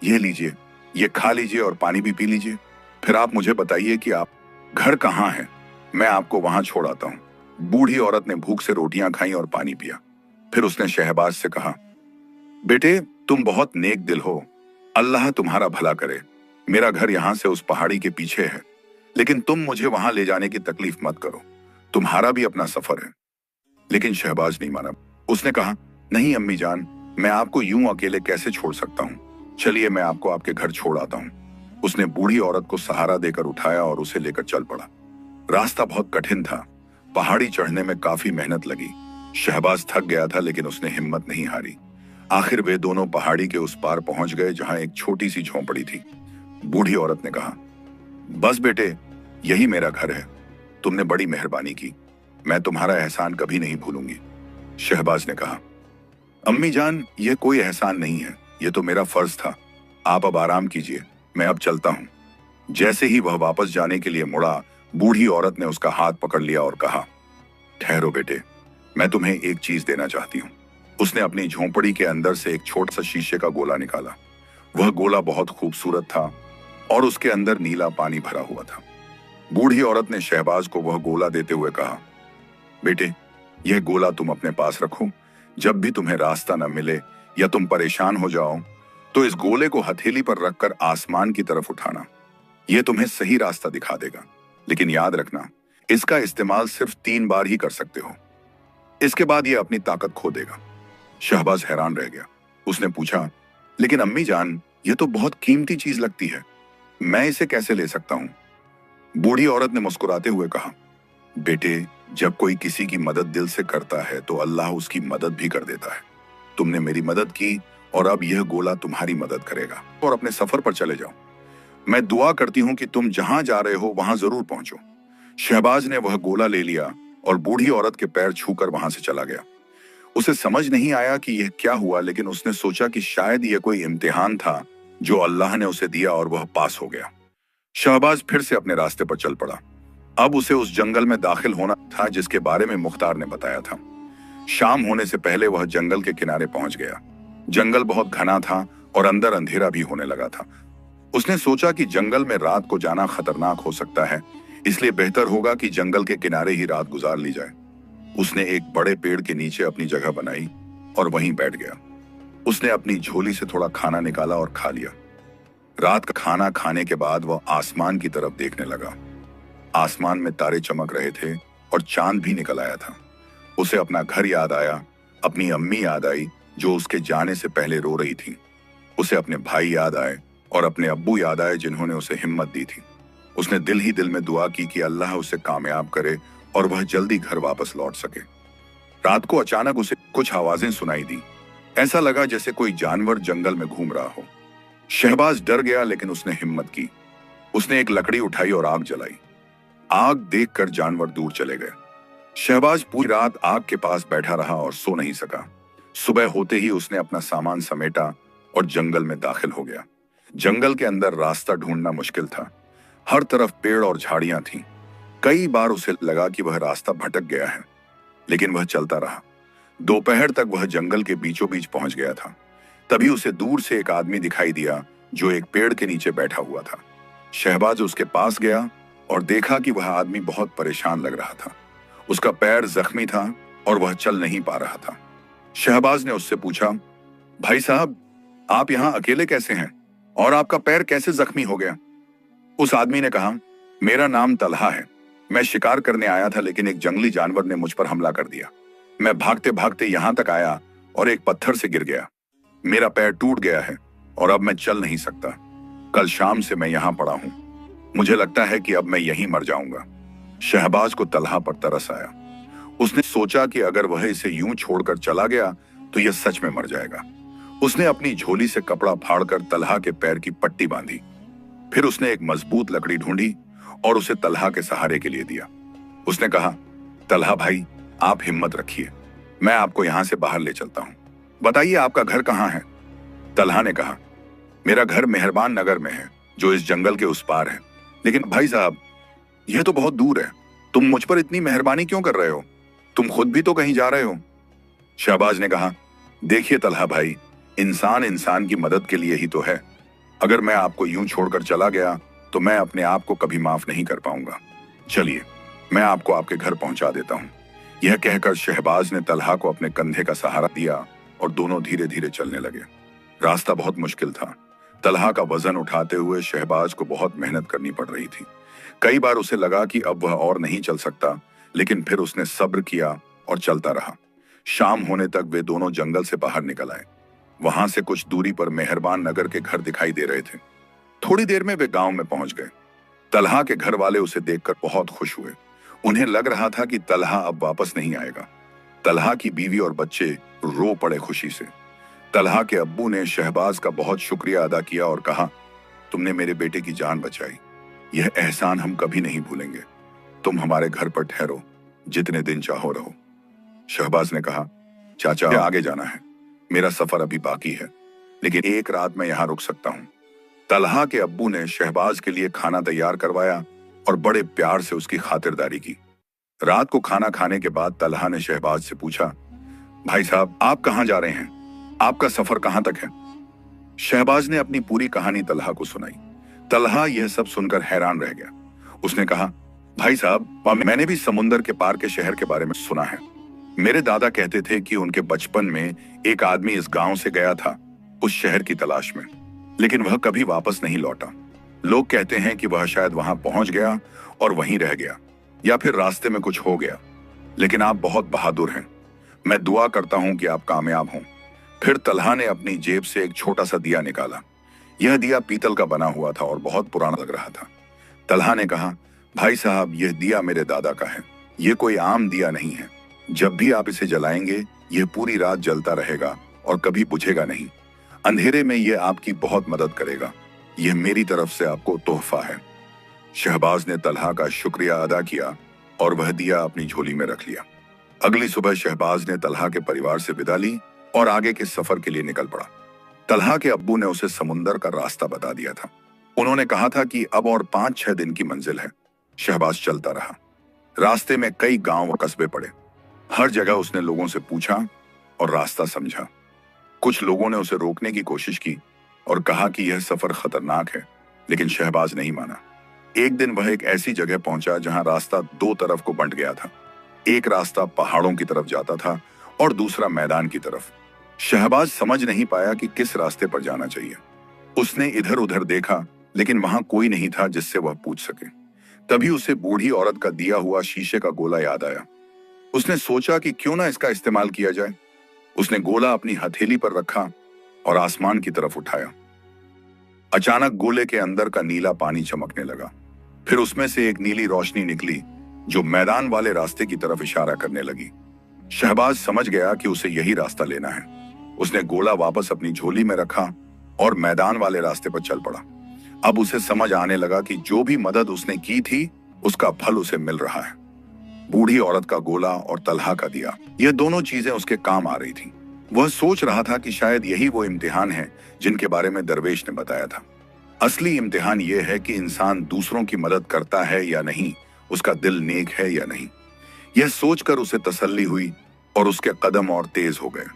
ये लीजिए, ये खा लीजिए और पानी भी पी लीजिए। फिर आप मुझे बताइए कि आप घर कहाँ है, मैं आपको वहां छोड़ आता हूं। बूढ़ी औरत ने भूख से रोटियां खाई और पानी पिया। फिर उसने शहबाज से कहा, बेटे, तुम बहुत नेक दिल हो, अल्लाह तुम्हारा भला करे। मेरा घर यहां से उस पहाड़ी के पीछे है, लेकिन तुम मुझे वहां ले जाने की तकलीफ मत करो। तुम्हारा भी अपना सफर है। लेकिन शहबाज नहीं माना। उसने कहा, नहीं अम्मी जान, मैं आपको यूं अकेले कैसे छोड़ सकता हूं। चलिए, मैं आपको आपके घर छोड़ आता हूं। उसने बूढ़ी औरत को सहारा देकर उठाया और उसे लेकर चल पड़ा। रास्ता बहुत कठिन था। पहाड़ी चढ़ने में काफी मेहनत लगी। शहबाज थक गया था, लेकिन उसने हिम्मत नहीं हारी। आखिर वे दोनों पहाड़ी के उस पार पहुंच गए जहां एक छोटी सी झोंपड़ी थी। बूढ़ी औरत ने कहा, बस बेटे, यही मेरा घर है। तुमने बड़ी मेहरबानी की, मैं तुम्हारा एहसान कभी नहीं भूलूंगी। शहबाज ने कहा, अम्मी जान, यह कोई एहसान नहीं है, यह तो मेरा फर्ज था। आप अब आराम कीजिए, मैं अब चलता हूं। जैसे ही वह वापस जाने के लिए मुड़ा, बूढ़ी औरत ने उसका हाथ पकड़ लिया और कहा, ठहरो बेटे, मैं तुम्हें एक चीज देना चाहती हूँ। उसने अपनी झोंपड़ी के अंदर से एक छोटा सा शीशे का गोला निकाला। वह गोला बहुत खूबसूरत था और उसके अंदर नीला पानी भरा हुआ था। बूढ़ी औरत ने शहबाज को वह गोला देते हुए कहा, बेटे, यह गोला तुम अपने पास रखो। जब भी तुम्हें रास्ता न मिले या तुम परेशान हो जाओ तो इस गोले को हथेली पर रखकर आसमान की तरफ उठाना। यह तुम्हें सही रास्ता दिखा देगा। लेकिन याद रखना, इसका इस्तेमाल सिर्फ 3 बार ही कर सकते हो। इसके बाद यह अपनी ताकत खो देगा। शहबाज हैरान रह गया। उसने पूछा, लेकिन अम्मी जान, यह तो बहुत कीमती चीज लगती है, मैं इसे कैसे ले सकता हूं? बूढ़ी औरत ने मुस्कुराते हुए कहा, बेटे, जब कोई किसी की मदद दिल से करता है तो अल्लाह उसकी मदद भी कर देता है। तुमने मेरी मदद की और अब यह गोला तुम्हारी मदद करेगा। और अपने सफर पर चले जाओ। मैं दुआ करती हूं कि तुम जहां जा रहे हो वहां जरूर पहुंचो। शहबाज ने वह गोला ले लिया और बूढ़ी औरत के पैर छूकर वहां से चला गया। उसे समझ नहीं आया कि यह क्या हुआ, लेकिन उसने सोचा कि शायद यह कोई इम्तिहान था जो अल्लाह ने उसे दिया और वह पास हो गया। शहबाज फिर से अपने रास्ते पर चल पड़ा। अब उसे उस जंगल में दाखिल होना था जिसके बारे में मुख्तार ने बताया था। शाम होने से पहले वह जंगल के किनारे पहुंच गया। जंगल बहुत घना था और अंदर अंधेरा भी होने लगा था। उसने सोचा कि जंगल में रात को जाना खतरनाक हो सकता है, इसलिए बेहतर होगा कि जंगल के किनारे ही रात गुजार ली जाए। उसने एक बड़े पेड़ के नीचे अपनी जगह बनाई और वहीं बैठ गया। उसने अपनी झोली से थोड़ा खाना निकाला और खा लिया। रात का खाना खाने के बाद वह आसमान की तरफ देखने लगा। आसमान में तारे चमक रहे थे और चांद भी निकल आया था। उसे अपना घर याद आया, अपनी अम्मी याद आई जो उसके जाने से पहले रो रही थी। उसे अपने भाई याद आए और अपने अब्बू याद आए जिन्होंने उसे हिम्मत दी थी। उसने दिल ही दिल में दुआ की कि अल्लाह उसे कामयाब करे और वह जल्दी घर वापस लौट सके। रात को अचानक उसे कुछ आवाजें सुनाई दी। ऐसा लगा जैसे कोई जानवर जंगल में घूम रहा हो। शहबाज डर गया, लेकिन उसने हिम्मत की। उसने एक लकड़ी उठाई और आग जलाई। आग देखकर जानवर दूर चले गए। शहबाज पूरी रात आग के पास बैठा रहा और सो नहीं सका। सुबह होते ही उसने अपना सामान समेटा और जंगल में दाखिल हो गया। जंगल के अंदर रास्ता ढूंढना मुश्किल था। हर तरफ पेड़ और झाड़ियां थीं। कई बार उसे लगा कि वह रास्ता भटक गया है, लेकिन वह चलता रहा। दोपहर तक वह जंगल के बीचों बीच पहुंच गया था। तभी उसे दूर से एक आदमी दिखाई दिया जो एक पेड़ के नीचे बैठा हुआ था। शहबाज उसके पास गया और देखा कि वह आदमी बहुत परेशान लग रहा था। उसका पैर जख्मी था और वह चल नहीं पा रहा था। शहबाज ने उससे पूछा, भाई साहब, आप यहाँ अकेले कैसे हैं और आपका पैर कैसे जख्मी हो गया? उस आदमी ने कहा, मेरा नाम तलहा है। मैं शिकार करने आया था, लेकिन एक जंगली जानवर ने मुझ पर हमला कर दिया। मैं भागते भागते यहाँ तक आया और एक पत्थर से गिर गया। मेरा पैर टूट गया है और अब मैं चल नहीं सकता। कल शाम से मैं यहाँ पड़ा हूँ। मुझे लगता है कि अब मैं यहीं मर जाऊंगा। शहबाज को तलहा पर तरस आया। उसने सोचा कि अगर वह इसे यूं छोड़कर चला गया तो यह सच में मर जाएगा। उसने अपनी झोली से कपड़ा फाड़कर तलहा के पैर की पट्टी बांधी। फिर उसने एक मजबूत लकड़ी ढूंढी और उसे तलहा के सहारे के लिए दिया। उसने कहा, तलहा भाई, आप हिम्मत रखिए, मैं आपको यहां से बाहर ले चलता हूं। बताइए, आपका घर कहां है? तलहा ने कहा, मेरा घर मेहरबान नगर में है, जो इस जंगल के उस पार है। लेकिन भाई साहब, यह तो बहुत दूर है। तुम मुझ पर इतनी मेहरबानी क्यों कर रहे हो? तुम खुद भी तो कहीं जा रहे हो। शहबाज ने कहा, देखिए तलहा भाई, इंसान इंसान की मदद के लिए ही तो है। अगर मैं आपको यूं छोड़कर चला गया तो मैं अपने आप को कभी माफ नहीं कर पाऊंगा। चलिए, मैं आपको आपके घर पहुंचा देता हूं। यह कहकर शहबाज ने तलहा को अपने कंधे का सहारा दिया और दोनों धीरे धीरे चलने लगे। रास्ता बहुत मुश्किल था। तलहा का वजन उठाते हुए शहबाज को बहुत मेहनत करनी पड़ रही थी। कई बार उसे लगा कि अब वह और नहीं चल सकता, लेकिन फिर उसने सब्र किया और चलता रहा। शाम होने तक वे दोनों जंगल से बाहर निकल आए। वहां से कुछ दूरी पर मेहरबान नगर के घर दिखाई दे रहे थे। थोड़ी देर में वे गांव में पहुंच गए। तलहा के घर वाले उसे देखकर बहुत खुश हुए। उन्हें लग रहा था कि तलहा अब वापस नहीं आएगा। तलहा की बीवी और बच्चे रो पड़े खुशी से। तलहा के अब्बू ने शहबाज का बहुत शुक्रिया अदा किया और कहा, तुमने मेरे बेटे की जान बचाई। यह एहसान हम कभी नहीं भूलेंगे। तुम हमारे घर पर ठहरो, जितने दिन चाहो रहो। शहबाज ने कहा, चाचा, आगे जाना है। मेरा सफर अभी बाकी है, लेकिन एक रात मैं यहाँ रुक सकता हूँ। तलहा के अब्बू ने शहबाज के लिए खाना तैयार करवाया और बड़े प्यार से उसकी खातिरदारी की। रात को खाना खाने के बाद तलहा ने शहबाज से पूछा, भाई साहब, आप कहाँ जा रहे हैं? आपका सफर कहाँ तक है? शहबाज ने अपनी पूरी कहानी तलहा को सुनाई। तलहा यह सब सुनकर हैरान रह गया। उसने कहा, भाई साहब, मैंने भी समुंदर के पार के शहर के बारे में सुना है। मेरे दादा कहते थे कि उनके बचपन में एक आदमी इस गांव से गया था उस शहर की तलाश में, लेकिन वह कभी वापस नहीं लौटा। लोग कहते हैं कि वह शायद वहां पहुंच गया और वहीं रह गया, या फिर रास्ते में कुछ हो गया। लेकिन आप बहुत बहादुर हैं, मैं दुआ करता हूं कि आप कामयाब हों। फिर तलहा ने अपनी जेब से एक छोटा सा दिया निकाला। यह दिया पीतल का बना हुआ था और बहुत पुराना लग रहा था। तलहा ने कहा, भाई साहब, यह दिया मेरे दादा का है। यह कोई आम दिया नहीं है। जब भी आप इसे जलाएंगे यह पूरी रात जलता रहेगा और कभी बुझेगा नहीं। अंधेरे में यह आपकी बहुत मदद करेगा। यह मेरी तरफ से आपको तोहफा है। शहबाज ने तलहा का शुक्रिया अदा किया और वह दिया अपनी झोली में रख लिया। अगली सुबह शहबाज ने तलहा के परिवार से विदा ली और आगे के सफर के लिए निकल पड़ा। तलहा के अब्बू ने उसे समुंदर का रास्ता बता दिया था। उन्होंने कहा था कि अब और 5-6 दिन की मंजिल है। शहबाज चलता रहा। रास्ते में कई गांव और कस्बे पड़े। हर जगह उसने लोगों से पूछा और रास्ता समझा। कुछ लोगों ने उसे रोकने की कोशिश की और कहा कि यह सफर खतरनाक है, लेकिन शहबाज नहीं माना। एक दिन वह एक ऐसी जगह पहुंचा जहां रास्ता 2 तरफ को बंट गया था। एक रास्ता पहाड़ों की तरफ जाता था और दूसरा मैदान की तरफ। शहबाज समझ नहीं पाया कि किस रास्ते पर जाना चाहिए। उसने इधर उधर देखा, लेकिन वहां कोई नहीं था जिससे वह पूछ सके। तभी उसे बूढ़ी औरत का दिया हुआ शीशे का गोला याद आया। उसने सोचा कि क्यों ना इसका इस्तेमाल किया जाए। उसने गोला अपनी हथेली पर रखा और आसमान की तरफ उठाया। अचानक गोले के अंदर का नीला पानी चमकने लगा। फिर उसमें से एक नीली रोशनी निकली जो मैदान वाले रास्ते की तरफ इशारा करने लगी। शहबाज समझ गया कि उसे यही रास्ता लेना है। उसने गोला वापस अपनी झोली में रखा और मैदान वाले रास्ते पर चल पड़ा। अब उसे समझ आने लगा कि जो भी मदद उसने की थी उसका फल उसे मिल रहा है। बूढ़ी औरत का गोला और तलहा का दिया, यह दोनों चीजें उसके काम आ रही थीं। वह सोच रहा था कि शायद यही वो इम्तिहान है जिनके बारे में दरवेश ने बताया था। असली इम्तिहान यह है कि इंसान दूसरों की मदद करता है या नहीं, उसका दिल नेक है या नहीं। यह सोचकर उसे तसल्ली हुई और उसके कदम और तेज हो गए।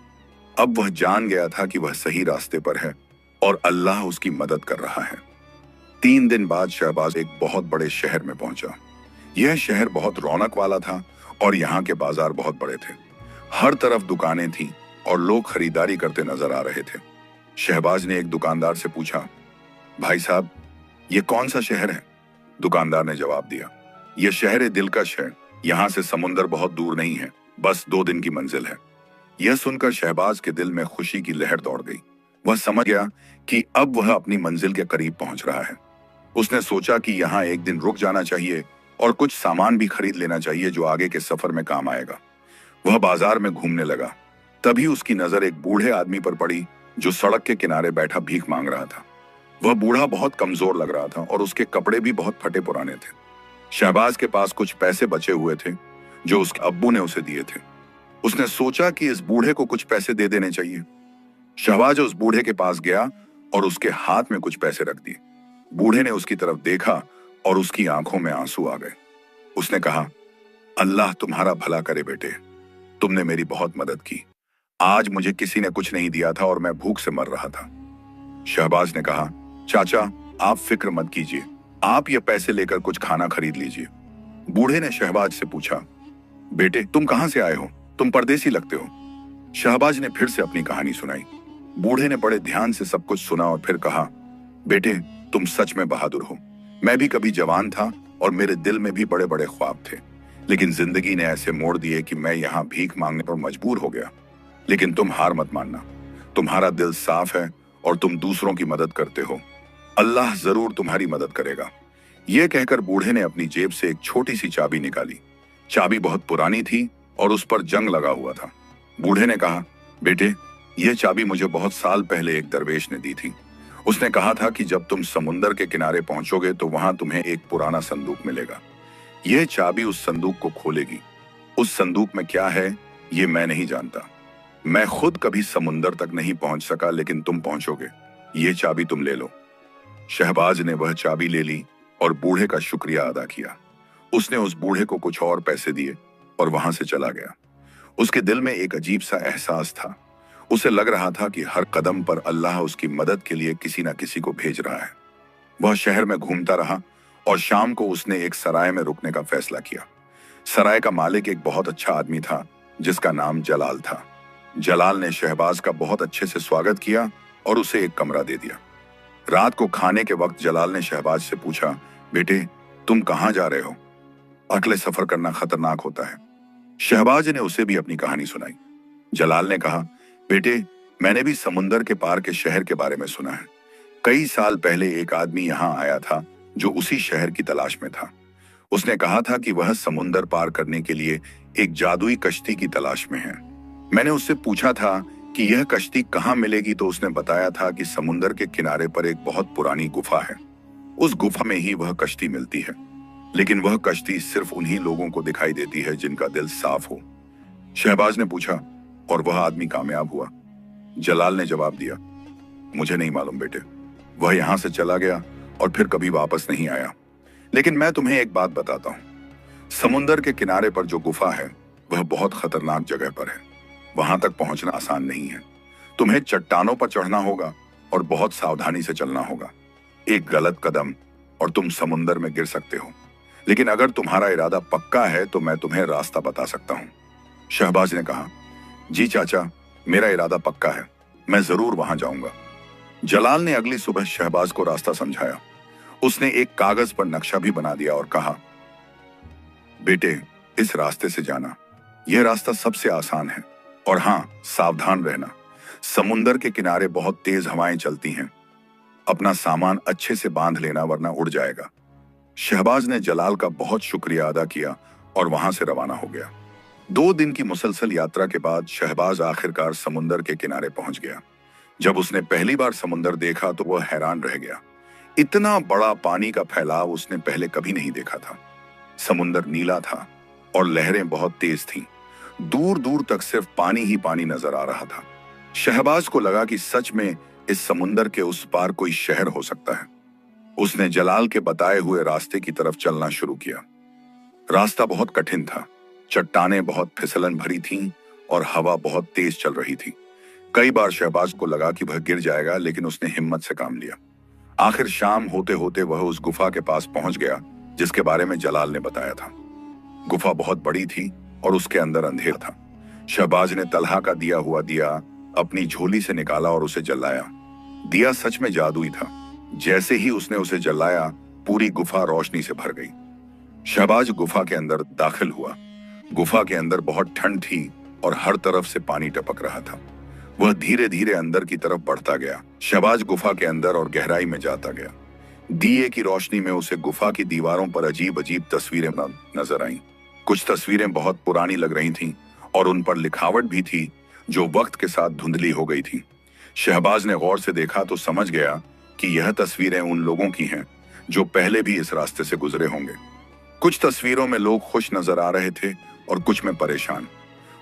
अब वह जान गया था कि वह सही रास्ते पर है और अल्लाह उसकी मदद कर रहा है। 3 दिन बाद शहबाज एक बहुत बड़े शहर में पहुंचा। यह शहर बहुत रौनक वाला था और यहाँ के बाजार बहुत बड़े थे। हर तरफ दुकानें थीं और लोग खरीदारी करते नजर आ रहे थे। शहबाज ने एक दुकानदार से पूछा, भाई साहब, ये कौन सा शहर है? दुकानदार ने जवाब दिया, यह शहर है दिलकश है। यहाँ से समुंदर बहुत दूर नहीं है, बस 2 दिन की मंजिल है। यह सुनकर शहबाज के दिल में खुशी की लहर दौड़ गई। वह समझ गया कि अब वह अपनी मंजिल के करीब पहुंच रहा है। उसने सोचा कि यहाँ एक दिन रुक जाना चाहिए और कुछ सामान भी खरीद लेना चाहिए जो आगे के सफर में काम आएगा। वह बाजार में घूमने लगा। तभी उसकी नजर एक बूढ़े आदमी पर पड़ी जो सड़क के किनारे बैठा भीख मांग रहा था। वह बूढ़ा बहुत कमजोर लग रहा था और उसके कपड़े भी बहुत फटे पुराने थे। शहबाज के पास कुछ पैसे बचे हुए थे जो उसके अब्बू ने उसे दिए थे। उसने सोचा कि इस बूढ़े को कुछ पैसे दे देने चाहिए। शहबाज उस बूढ़े के पास गया और उसके हाथ में कुछ पैसे रख दिए। बूढ़े ने उसकी तरफ देखा और उसकी आंखों में आंसू आ गए। उसने कहा, अल्लाह तुम्हारा भला करे बेटे, तुमने मेरी बहुत मदद की। आज मुझे किसी ने कुछ नहीं दिया था और मैं भूख से मर रहा था। शहबाज ने कहा, चाचा, आप फिक्र मत कीजिए, आप ये पैसे लेकर कुछ खाना खरीद लीजिए। बूढ़े ने शहबाज से पूछा, बेटे, तुम कहां से आए हो? तुम परदेसी लगते हो। शहबाज ने फिर से अपनी कहानी सुनाई। बूढ़े ने बड़े ध्यान से सब कुछ सुना और फिर कहा, बेटे, तुम सच में बहादुर हो। मैं भी कभी जवान था और मेरे दिल में भी बड़े बड़े ख्वाब थे, लेकिन जिंदगी ने ऐसे मोड़ दिए कि मैं यहाँ भीख मांगने पर मजबूर हो गया। लेकिन तुम हार मत मानना, तुम्हारा दिल साफ है और तुम दूसरों की मदद करते हो। अल्लाह जरूर तुम्हारी मदद करेगा। यह कहकर बूढ़े ने अपनी जेब से एक छोटी सी चाबी निकाली। चाबी बहुत पुरानी थी और उस पर जंग लगा हुआ था। बूढ़े ने कहा, बेटे, यह चाबी मुझे बहुत साल पहले एक दरवेश ने दी थी। उसने कहा था कि जब तुम समुंदर के किनारे पहुंचोगे तो वहां तुम्हें एक पुराना संदूक मिलेगा। यह चाबी उस संदूक को खोलेगी। उस संदूक में क्या है ये मैं नहीं जानता। मैं खुद कभी समुंदर तक नहीं पहुंच सका, लेकिन तुम पहुंचोगे। ये चाबी तुम ले लो। शहबाज ने वह चाबी ले ली और बूढ़े का शुक्रिया अदा किया। उसने उस बूढ़े को कुछ और पैसे दिए और वहां से चला गया। उसके दिल में एक अजीब सा एहसास था। उसे लग रहा था कि हर कदम पर अल्लाह उसकी मदद के लिए किसी न किसी को भेज रहा है। वह शहर में घूमता रहा और शाम को उसने एक सराय में रुकने का फैसला किया। सराय का मालिक एक बहुत अच्छा आदमी था जिसका नाम जलाल था। जलाल ने शहबाज का बहुत अच्छे से स्वागत किया और उसे एक कमरा दे दिया। रात को खाने के वक्त जलाल ने शहबाज से पूछा, बेटे तुम कहाँ जा रहे हो? अकेले सफर करना खतरनाक होता है। शहबाज ने उसे भी अपनी कहानी सुनाई। जलाल ने कहा, बेटे मैंने भी समुंदर के पार के शहर के बारे में सुना है। कई साल पहले एक आदमी यहाँ आया था जो उसी शहर की तलाश में था। उसने कहा था कि वह समुंदर पार करने के लिए एक जादुई कश्ती की तलाश में है। मैंने उससे पूछा था कि यह कश्ती कहाँ मिलेगी तो उसने बताया था कि समुंदर के किनारे पर एक बहुत पुरानी गुफा है। उस गुफा में ही वह कश्ती मिलती है, लेकिन वह कश्ती सिर्फ उन्हीं लोगों को दिखाई देती है जिनका दिल साफ हो। शहबाज ने पूछा, और वह आदमी कामयाब हुआ? जलाल ने जवाब दिया, मुझे नहीं मालूम बेटे। वह यहां से चला गया और फिर कभी वापस नहीं आया। लेकिन मैं तुम्हें एक बात बताता हूं, समुंदर के किनारे पर जो गुफा है वह बहुत खतरनाक जगह पर है। वहां तक पहुंचना आसान नहीं है। तुम्हें चट्टानों पर चढ़ना होगा और बहुत सावधानी से चलना होगा। एक गलत कदम और तुम समुंदर में गिर सकते हो। लेकिन अगर तुम्हारा इरादा पक्का है तो मैं तुम्हें रास्ता बता सकता हूं। शहबाज ने कहा, जी चाचा, मेरा इरादा पक्का है, मैं जरूर वहां जाऊंगा। जलाल ने अगली सुबह शहबाज को रास्ता समझाया। उसने एक कागज पर नक्शा भी बना दिया और कहा, बेटे इस रास्ते से जाना, यह रास्ता सबसे आसान है। और हां, सावधान रहना, समुंदर के किनारे बहुत तेज हवाएं चलती हैं। अपना सामान अच्छे से बांध लेना वरना उड़ जाएगा। शहबाज ने जलाल का बहुत शुक्रिया अदा किया और वहां से रवाना हो गया। 2 दिन की मुसलसल यात्रा के बाद शहबाज आखिरकार समुंदर के किनारे पहुंच गया। जब उसने पहली बार समुंदर देखा तो वह हैरान रह गया। इतना बड़ा पानी का फैलाव उसने पहले कभी नहीं देखा था। समुंदर नीला था और लहरें बहुत तेज थीं। दूर दूर तक सिर्फ पानी ही पानी नजर आ रहा था। शहबाज को लगा कि सच में इस समुंदर के उस पार कोई शहर हो सकता है। उसने जलाल के बताए हुए रास्ते की तरफ चलना शुरू किया। रास्ता बहुत कठिन था। चट्टानें बहुत फिसलन भरी थीं और हवा बहुत तेज चल रही थी। कई बार शहबाज को लगा कि वह गिर जाएगा, लेकिन उसने हिम्मत से काम लिया। आखिर शाम होते होते वह उस गुफा के पास पहुंच गया जिसके बारे में जलाल ने बताया था। गुफा बहुत बड़ी थी और उसके अंदर अंधेर था। शहबाज ने तलहा का दिया हुआ दिया अपनी झोली से निकाला और उसे जलाया। दिया सच में जादुई था। जैसे ही उसने उसे जलाया, पूरी गुफा रोशनी से भर गई। शहबाज गुफा के अंदर दाखिल हुआ। गुफा के अंदर बहुत ठंड थी और हर तरफ से पानी टपक रहा था। वह धीरे धीरे अंदर की तरफ बढ़ता गया। शहबाज गुफा के अंदर और गहराई में जाता गया। दिए की रोशनी में उसे गुफा की दीवारों पर अजीब अजीब तस्वीरें नजर आईं। कुछ तस्वीरें बहुत पुरानी लग रही थीं और उन पर लिखावट भी थी जो वक्त के साथ धुंधली हो गई थी। शहबाज ने गौर से देखा तो समझ गया कि यह तस्वीरें उन लोगों की हैं जो पहले भी इस रास्ते से गुजरे होंगे। कुछ तस्वीरों में लोग खुश नजर आ रहे थे और कुछ में परेशान।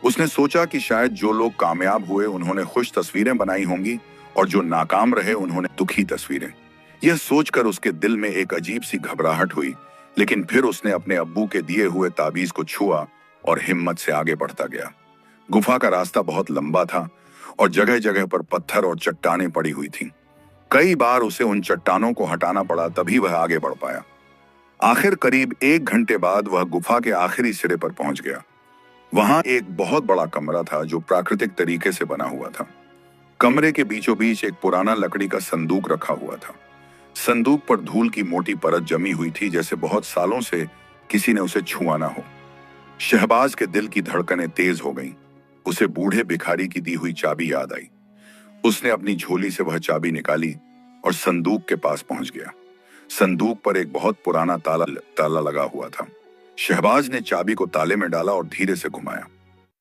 उसने सोचा कि शायद जो लोग कामयाब हुए उन्होंने खुश तस्वीरें बनाई होंगी और जो नाकाम रहे उन्होंने दुखी तस्वीरें। यह सोचकर उसके दिल में एक अजीब सी घबराहट हुई, लेकिन फिर उसने अपने अब्बू के दिए हुए ताबीज को छुआ और हिम्मत से आगे बढ़ता गया। गुफा का रास्ता बहुत लंबा था और जगह जगह पर पत्थर और चट्टानें पड़ी हुई थीं। कई बार उसे उन चट्टानों को हटाना पड़ा, तभी वह आगे बढ़ पाया। आखिर करीब 1 घंटे बाद वह गुफा के आखिरी सिरे पर पहुंच गया। वहां एक बहुत बड़ा कमरा था जो प्राकृतिक तरीके से बना हुआ था। कमरे के बीचों बीच एक पुराना लकड़ी का संदूक रखा हुआ था। संदूक पर धूल की मोटी परत जमी हुई थी, जैसे बहुत सालों से किसी ने उसे छुआ ना हो। शहबाज के दिल की धड़कनें तेज हो गईं। उसे बूढ़े भिखारी की दी हुई चाबी याद आई। उसने अपनी झोली से वह चाबी निकाली और संदूक के पास पहुंच गया। संदूक पर एक बहुत पुराना ताला लगा हुआ था। शहबाज ने चाबी को ताले में डाला और धीरे से घुमाया।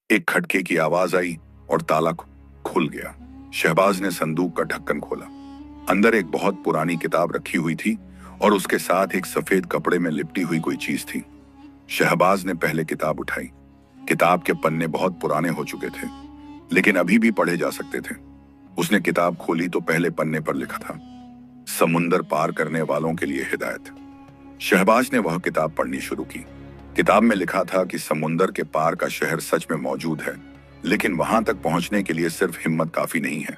एक खटके की आवाज आई और ताला खुल गया। शहबाज ने संदूक का ढक्कन खोला। अंदर एक बहुत पुरानी किताब रखी हुई थी और उसके साथ एक सफेद कपड़े में लिपटी हुई कोई चीज थी। शहबाज ने पहले किताब उठाई। किताब के पन्ने बहुत पुराने हो चुके थे, लेकिन अभी भी पढ़े जा सकते थे। उसने किताब खोली तो पहले पन्ने पर लिखा था, समुंदर पार करने वालों के लिए हिदायत। शहबाज ने वह किताब पढ़नी शुरू की। किताब में लिखा था कि समुंदर के पार का शहर सच में मौजूद है, लेकिन वहां तक पहुंचने के लिए सिर्फ हिम्मत काफी नहीं है।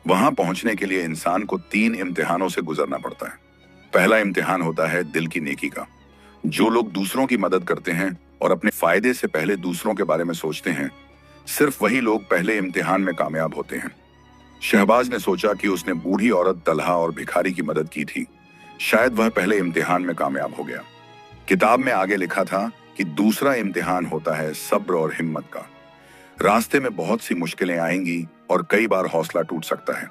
वहां पहुंचने के लिए इंसान को 3 इम्तिहानों से गुजरना पड़ता है। पहला इम्तिहान होता है दिल की नेकी का। जो लोग दूसरों की मदद करते हैं और अपने फायदे से पहले दूसरों के बारे में सोचते हैं, सिर्फ वही लोग पहले इम्तिहान में कामयाब होते हैं। शहबाज ने सोचा कि उसने बूढ़ी औरत तलहा और भिखारी की मदद की थी, शायद वह पहले इम्तिहान में कामयाब हो गया। किताब में आगे लिखा था कि दूसरा इम्तिहान होता है सब्र और हिम्मत का। रास्ते में बहुत सी मुश्किलें आएंगी और कई बार हौसला टूट सकता है,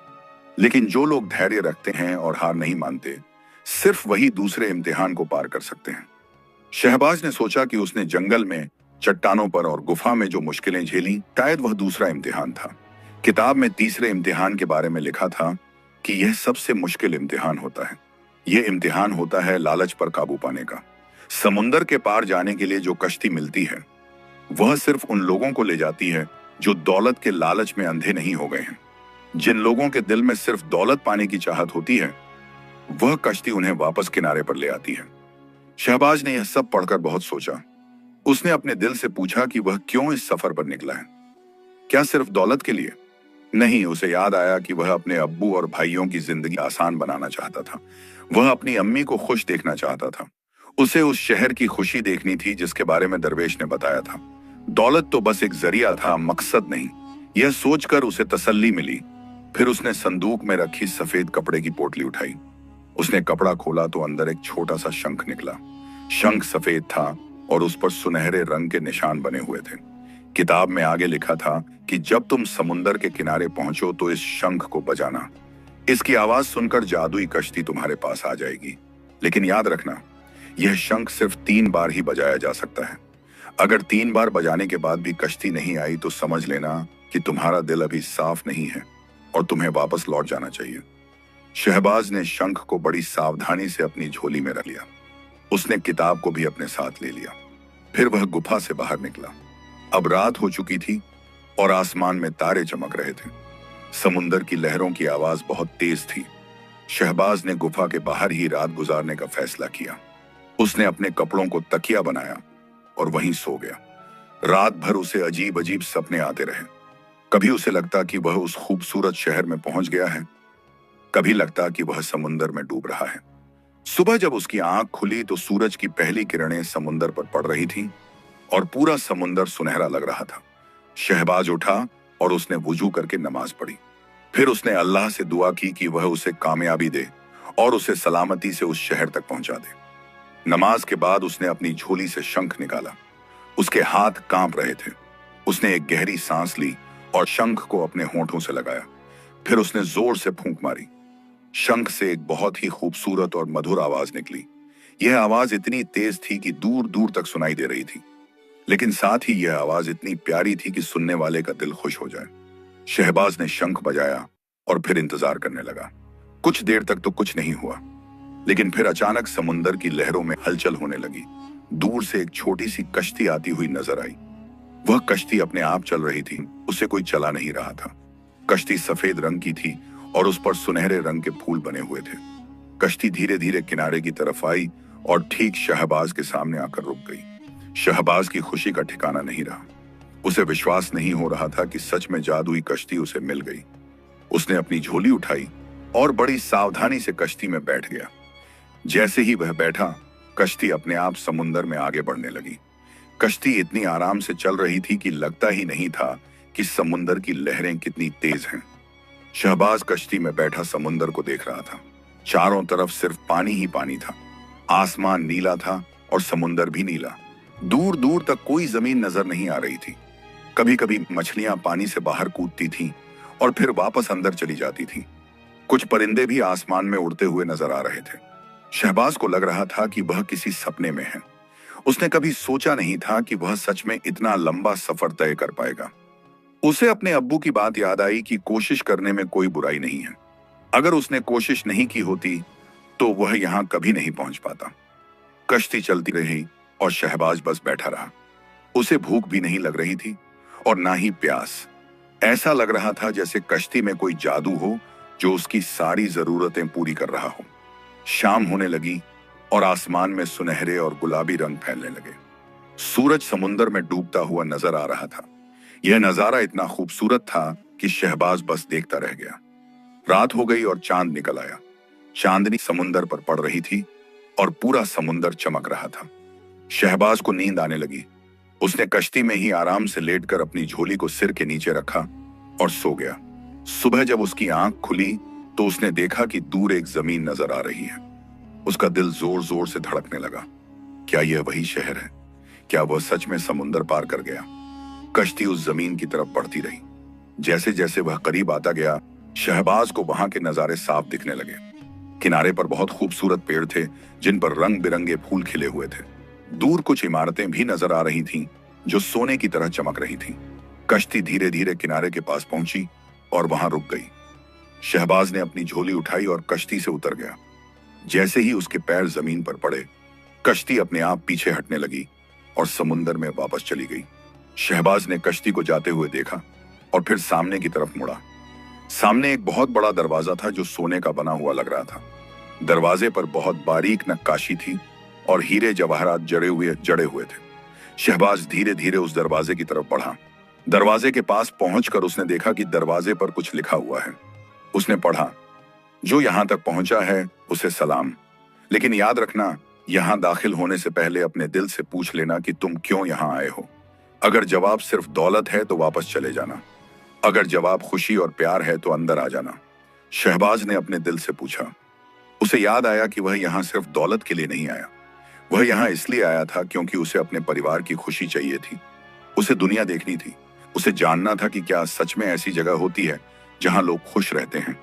लेकिन जो लोग धैर्य रखते हैं और हार नहीं मानते, सिर्फ वही दूसरे इम्तिहान को पार कर सकते हैं। शहबाज ने सोचा कि उसने जंगल में, चट्टानों पर और गुफा में जो मुश्किलें झेली, शायद वह दूसरा इम्तिहान था। किताब में तीसरे इम्तिहान के बारे में लिखा था कि यह सबसे मुश्किल इम्तिहान होता है। यह इम्तिहान होता है लालच पर काबू पाने का। समुंदर के पार जाने के लिए जो कश्ती मिलती है, वह सिर्फ उन लोगों को ले जाती है जो दौलत के लालच में अंधे नहीं हो गए हैं। जिन लोगों के दिल में सिर्फ दौलत पाने की चाहत होती है, वह कश्ती उन्हें वापस किनारे पर ले आती है। शहबाज ने यह सब पढ़कर बहुत सोचा। उसने अपने दिल से पूछा कि वह क्यों इस सफर पर निकला है। क्या सिर्फ दौलत के लिए? नहीं, उसे याद आया कि वह अपने अब्बू और भाइयों की जिंदगी आसान बनाना चाहता था। वह अपनी अम्मी को खुश देखना चाहता था। उसे उस शहर की खुशी देखनी थी जिसके बारे में दरवेश ने बताया था। दौलत तो बस एक जरिया था, मकसद नहीं। यह सोचकर उसे तसल्ली मिली। फिर उसने संदूक में रखी सफेद कपड़े की पोटली उठाई। उसने कपड़ा खोला तो अंदर एक छोटा सा शंख निकला। शंख सफेद था और उस पर सुनहरे रंग के निशान बने हुए थे। किताब में आगे लिखा था कि जब तुम समुंदर के किनारे पहुंचो तो इस शंख को बजाना। इसकी आवाज सुनकर जादुई कश्ती तुम्हारे पास आ जाएगी। लेकिन याद रखना, यह शंख सिर्फ 3 बार ही बजाया जा सकता है। अगर 3 बार बजाने के बाद भी कश्ती नहीं आई तो समझ लेना कि तुम्हारा दिल अभी साफ नहीं है और तुम्हें वापस लौट जाना चाहिए। शहबाज ने शंख को बड़ी सावधानी से अपनी झोली में रख लिया। उसने किताब को भी अपने साथ ले लिया। फिर वह गुफा से बाहर निकला। अब रात हो चुकी थी और आसमान में तारे चमक रहे थे। समुंदर की लहरों की आवाज बहुत तेज थी। शहबाज ने गुफा के बाहर ही रात गुजारने का फैसला किया। उसने अपने कपड़ों को तकिया बनाया और वहीं सो गया। रात भर उसे अजीब अजीब सपने आते रहे। कभी उसे लगता कि वह उस खूबसूरत शहर में पहुंच गया है, कभी लगता कि वह समुंदर में डूब रहा है। सुबह जब उसकी आंख खुली तो सूरज की पहली किरणें समुंदर पर पड़ रही थीं और पूरा समुंदर सुनहरा लग रहा था। शहबाज उठा और उसने वुजू करके नमाज पढ़ी। फिर उसने अल्लाह से दुआ की कि वह उसे कामयाबी दे और उसे सलामती से उस शहर तक पहुंचा दे। नमाज के बाद उसने अपनी झोली से शंख निकाला। उसके हाथ कांप रहे थे। उसने एक गहरी सांस ली और शंख को अपने होंठों से लगाया। फिर उसने जोर से फूंक मारी। शंख से एक बहुत ही खूबसूरत और मधुर आवाज निकली। यह आवाज इतनी तेज थी कि दूर दूर तक सुनाई दे रही थी, लेकिन साथ ही यह आवाज इतनी प्यारी थी कि सुनने वाले का दिल खुश हो जाए। शहबाज ने शंख बजाया और फिर इंतजार करने लगा। कुछ देर तक तो कुछ नहीं हुआ, लेकिन फिर अचानक समुंदर की लहरों में हलचल होने लगी। दूर से एक छोटी सी कश्ती आती हुई नजर आई। वह कश्ती अपने आप चल रही थी, उसे कोई चला नहीं रहा था। कश्ती सफेद रंग की थी और उस पर सुनहरे रंग के फूल बने हुए थे। कश्ती धीरे धीरे किनारे की तरफ आई और ठीक शहबाज के सामने आकर रुक गई। शहबाज की खुशी का ठिकाना नहीं रहा। उसे विश्वास नहीं हो रहा था कि सच में जादुई कश्ती उसे मिल गई। उसने अपनी झोली उठाई और बड़ी सावधानी से कश्ती में बैठ गया। जैसे ही वह बैठा, कश्ती अपने आप समुंदर में आगे बढ़ने लगी। कश्ती इतनी आराम से चल रही थी कि लगता ही नहीं था कि समुंदर की लहरें कितनी तेज हैं। शहबाज कश्ती में बैठा समुंदर को देख रहा था। चारों तरफ सिर्फ पानी ही पानी था। आसमान नीला था और समुंदर भी नीला। दूर दूर तक कोई जमीन नजर नहीं आ रही थी। कभी कभी मछलियां पानी से बाहर कूदती थीं और फिर वापस अंदर चली जाती थीं। कुछ परिंदे भी आसमान में उड़ते हुए नजर आ रहे थे। शहबाज को लग रहा था कि वह किसी सपने में है। उसने कभी सोचा नहीं था कि वह सच में इतना लंबा सफर तय कर पाएगा। उसे अपने अब्बू की बात याद आई कि कोशिश करने में कोई बुराई नहीं है। अगर उसने कोशिश नहीं की होती तो वह यहां कभी नहीं पहुंच पाता। कश्ती चलती रही और शहबाज बस बैठा रहा। उसे भूख भी नहीं लग रही थी और ना ही प्यास। ऐसा लग रहा था जैसे कश्ती में कोई जादू हो जो उसकी सारी जरूरतें पूरी कर रहा हो। शाम होने लगी और आसमान में सुनहरे और गुलाबी रंग फैलने लगे। सूरज समुंदर में डूबता हुआ नजर आ रहा था। यह नजारा इतना खूबसूरत था कि शहबाज बस देखता रह गया। रात हो गई और चांद निकल आया। चांदनी समुंदर पर पड़ रही थी और पूरा समुंदर चमक रहा था। शहबाज को नींद आने लगी। उसने कश्ती में ही आराम से लेटकर अपनी झोली को सिर के नीचे रखा और सो गया। सुबह जब उसकी आंख खुली तो उसने देखा कि दूर एक जमीन नजर आ रही है। उसका दिल जोर जोर से धड़कने लगा। क्या यह वही शहर है? क्या वह सच में समुंदर पार कर गया? कश्ती उस जमीन की तरफ बढ़ती रही। जैसे जैसे वह करीब आता गया, शहबाज को वहां के नजारे साफ दिखने लगे। किनारे पर बहुत खूबसूरत पेड़ थे जिन पर रंग बिरंगे फूल खिले हुए थे। दूर कुछ इमारतें भी नजर आ रही थीं जो सोने की तरह चमक रही थीं। कश्ती धीरे धीरे किनारे के पास पहुंची और वहां रुक गई। शहबाज ने अपनी झोली उठाई और कश्ती से उतर गया। जैसे ही उसके पैर जमीन पर पड़े, कश्ती अपने आप पीछे हटने लगी और समुंदर में वापस चली गई। शहबाज ने कश्ती को जाते हुए देखा और फिर सामने की तरफ मुड़ा। सामने एक बहुत बड़ा दरवाजा था जो सोने का बना हुआ लग रहा था। दरवाजे पर बहुत बारीक नक्काशी थी और हीरे जवाहरात जड़े हुए थे। शहबाज धीरे धीरे उस दरवाजे की तरफ बढ़ा। दरवाजे के पास पहुंचकर उसने देखा कि दरवाजे पर कुछ लिखा हुआ है। उसने पढ़ा, जो यहां तक पहुंचा है उसे सलाम, लेकिन याद रखना, यहां दाखिल होने से पहले अपने दिल से पूछ लेना कि तुम क्यों यहां आए हो। अगर जवाब सिर्फ दौलत है तो वापस चले जाना, अगर जवाब खुशी और प्यार है तो अंदर आ जाना। शहबाज ने अपने दिल से पूछा। उसे याद आया कि वह यहां सिर्फ दौलत के लिए नहीं आया। वह यहां इसलिए आया था क्योंकि उसे अपने परिवार की खुशी चाहिए थी। उसे दुनिया देखनी थी। उसे जानना था कि क्या सच में ऐसी जगह होती है जहां लोग खुश रहते हैं।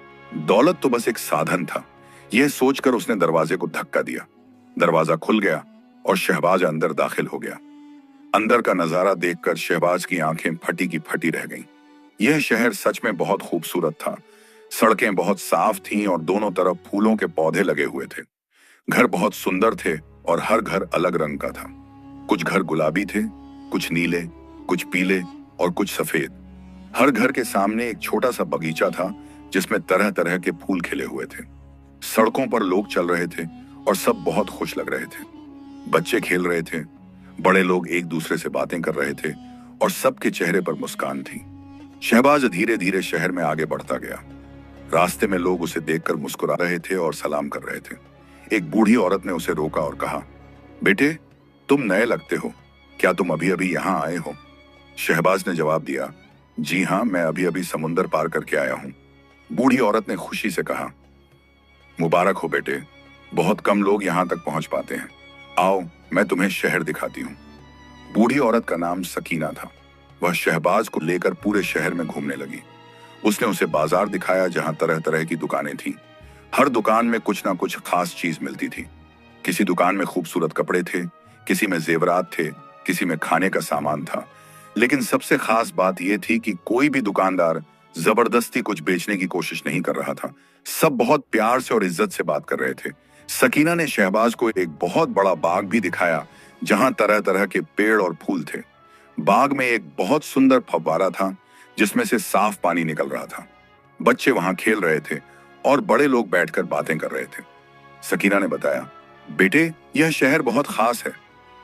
दौलत तो बस एक साधन था। यह सोचकर उसने दरवाजे को धक्का दिया। दरवाजा खुल गया और शहबाज अंदर दाखिल हो गया। अंदर का नजारा देखकर शहबाज की आंखें फटी की फटी रह गईं। यह शहर सच में बहुत खूबसूरत था। सड़कें बहुत साफ थीं और दोनों तरफ फूलों के पौधे लगे हुए थे। घर बहुत सुंदर थे और हर घर अलग रंग का था। कुछ घर गुलाबी थे, कुछ नीले, कुछ पीले और कुछ सफेद। हर घर के सामने एक छोटा सा बगीचा था जिसमें तरह तरह के फूल खिले हुए थे। सड़कों पर लोग चल रहे थे और सब बहुत खुश लग रहे थे। बच्चे खेल रहे थे, बड़े लोग एक दूसरे से बातें कर रहे थे और सबके चेहरे पर मुस्कान थी। शहबाज धीरे धीरे शहर में आगे बढ़ता गया। रास्ते में लोग उसे देखकर मुस्कुरा रहे थे और सलाम कर रहे थे। एक बूढ़ी औरत ने उसे रोका और कहा, बेटे, तुम नए लगते हो, क्या तुम अभी अभी यहाँ आए हो? शहबाज ने जवाब दिया, जी हाँ, मैं अभी अभी समुंदर पार करके आया हूँ। बूढ़ी औरत ने खुशी से कहा, मुबारक हो बेटे, बहुत कम लोग यहाँ तक पहुंच पाते हैं। आओ, मैं तुम्हें शहर दिखाती हूँ। बूढ़ी औरत का नाम सकीना था। वह शहबाज को लेकर पूरे शहर में घूमने लगी। उसने उसे बाजार दिखाया जहां तरह तरह की दुकानें थीं। हर दुकान में कुछ ना कुछ खास चीज मिलती थी। किसी दुकान में खूबसूरत कपड़े थे, किसी में जेवरात थे, किसी में खाने का सामान था। लेकिन सबसे खास बात यह थी कि कोई भी दुकानदार जबरदस्ती कुछ बेचने की कोशिश नहीं कर रहा था। सब बहुत प्यार से और इज्जत से बात कर रहे थे। सकीना ने शहबाज को एक बहुत बड़ा बाग भी दिखाया जहां तरह तरह के पेड़ और फूल थे। बाग में एक बहुत सुंदर फव्वारा था जिसमें से साफ पानी निकल रहा था। बच्चे वहां खेल रहे थे और बड़े लोग बैठकर बातें कर रहे थे। सकीना ने बताया, बेटे, यह शहर बहुत खास है।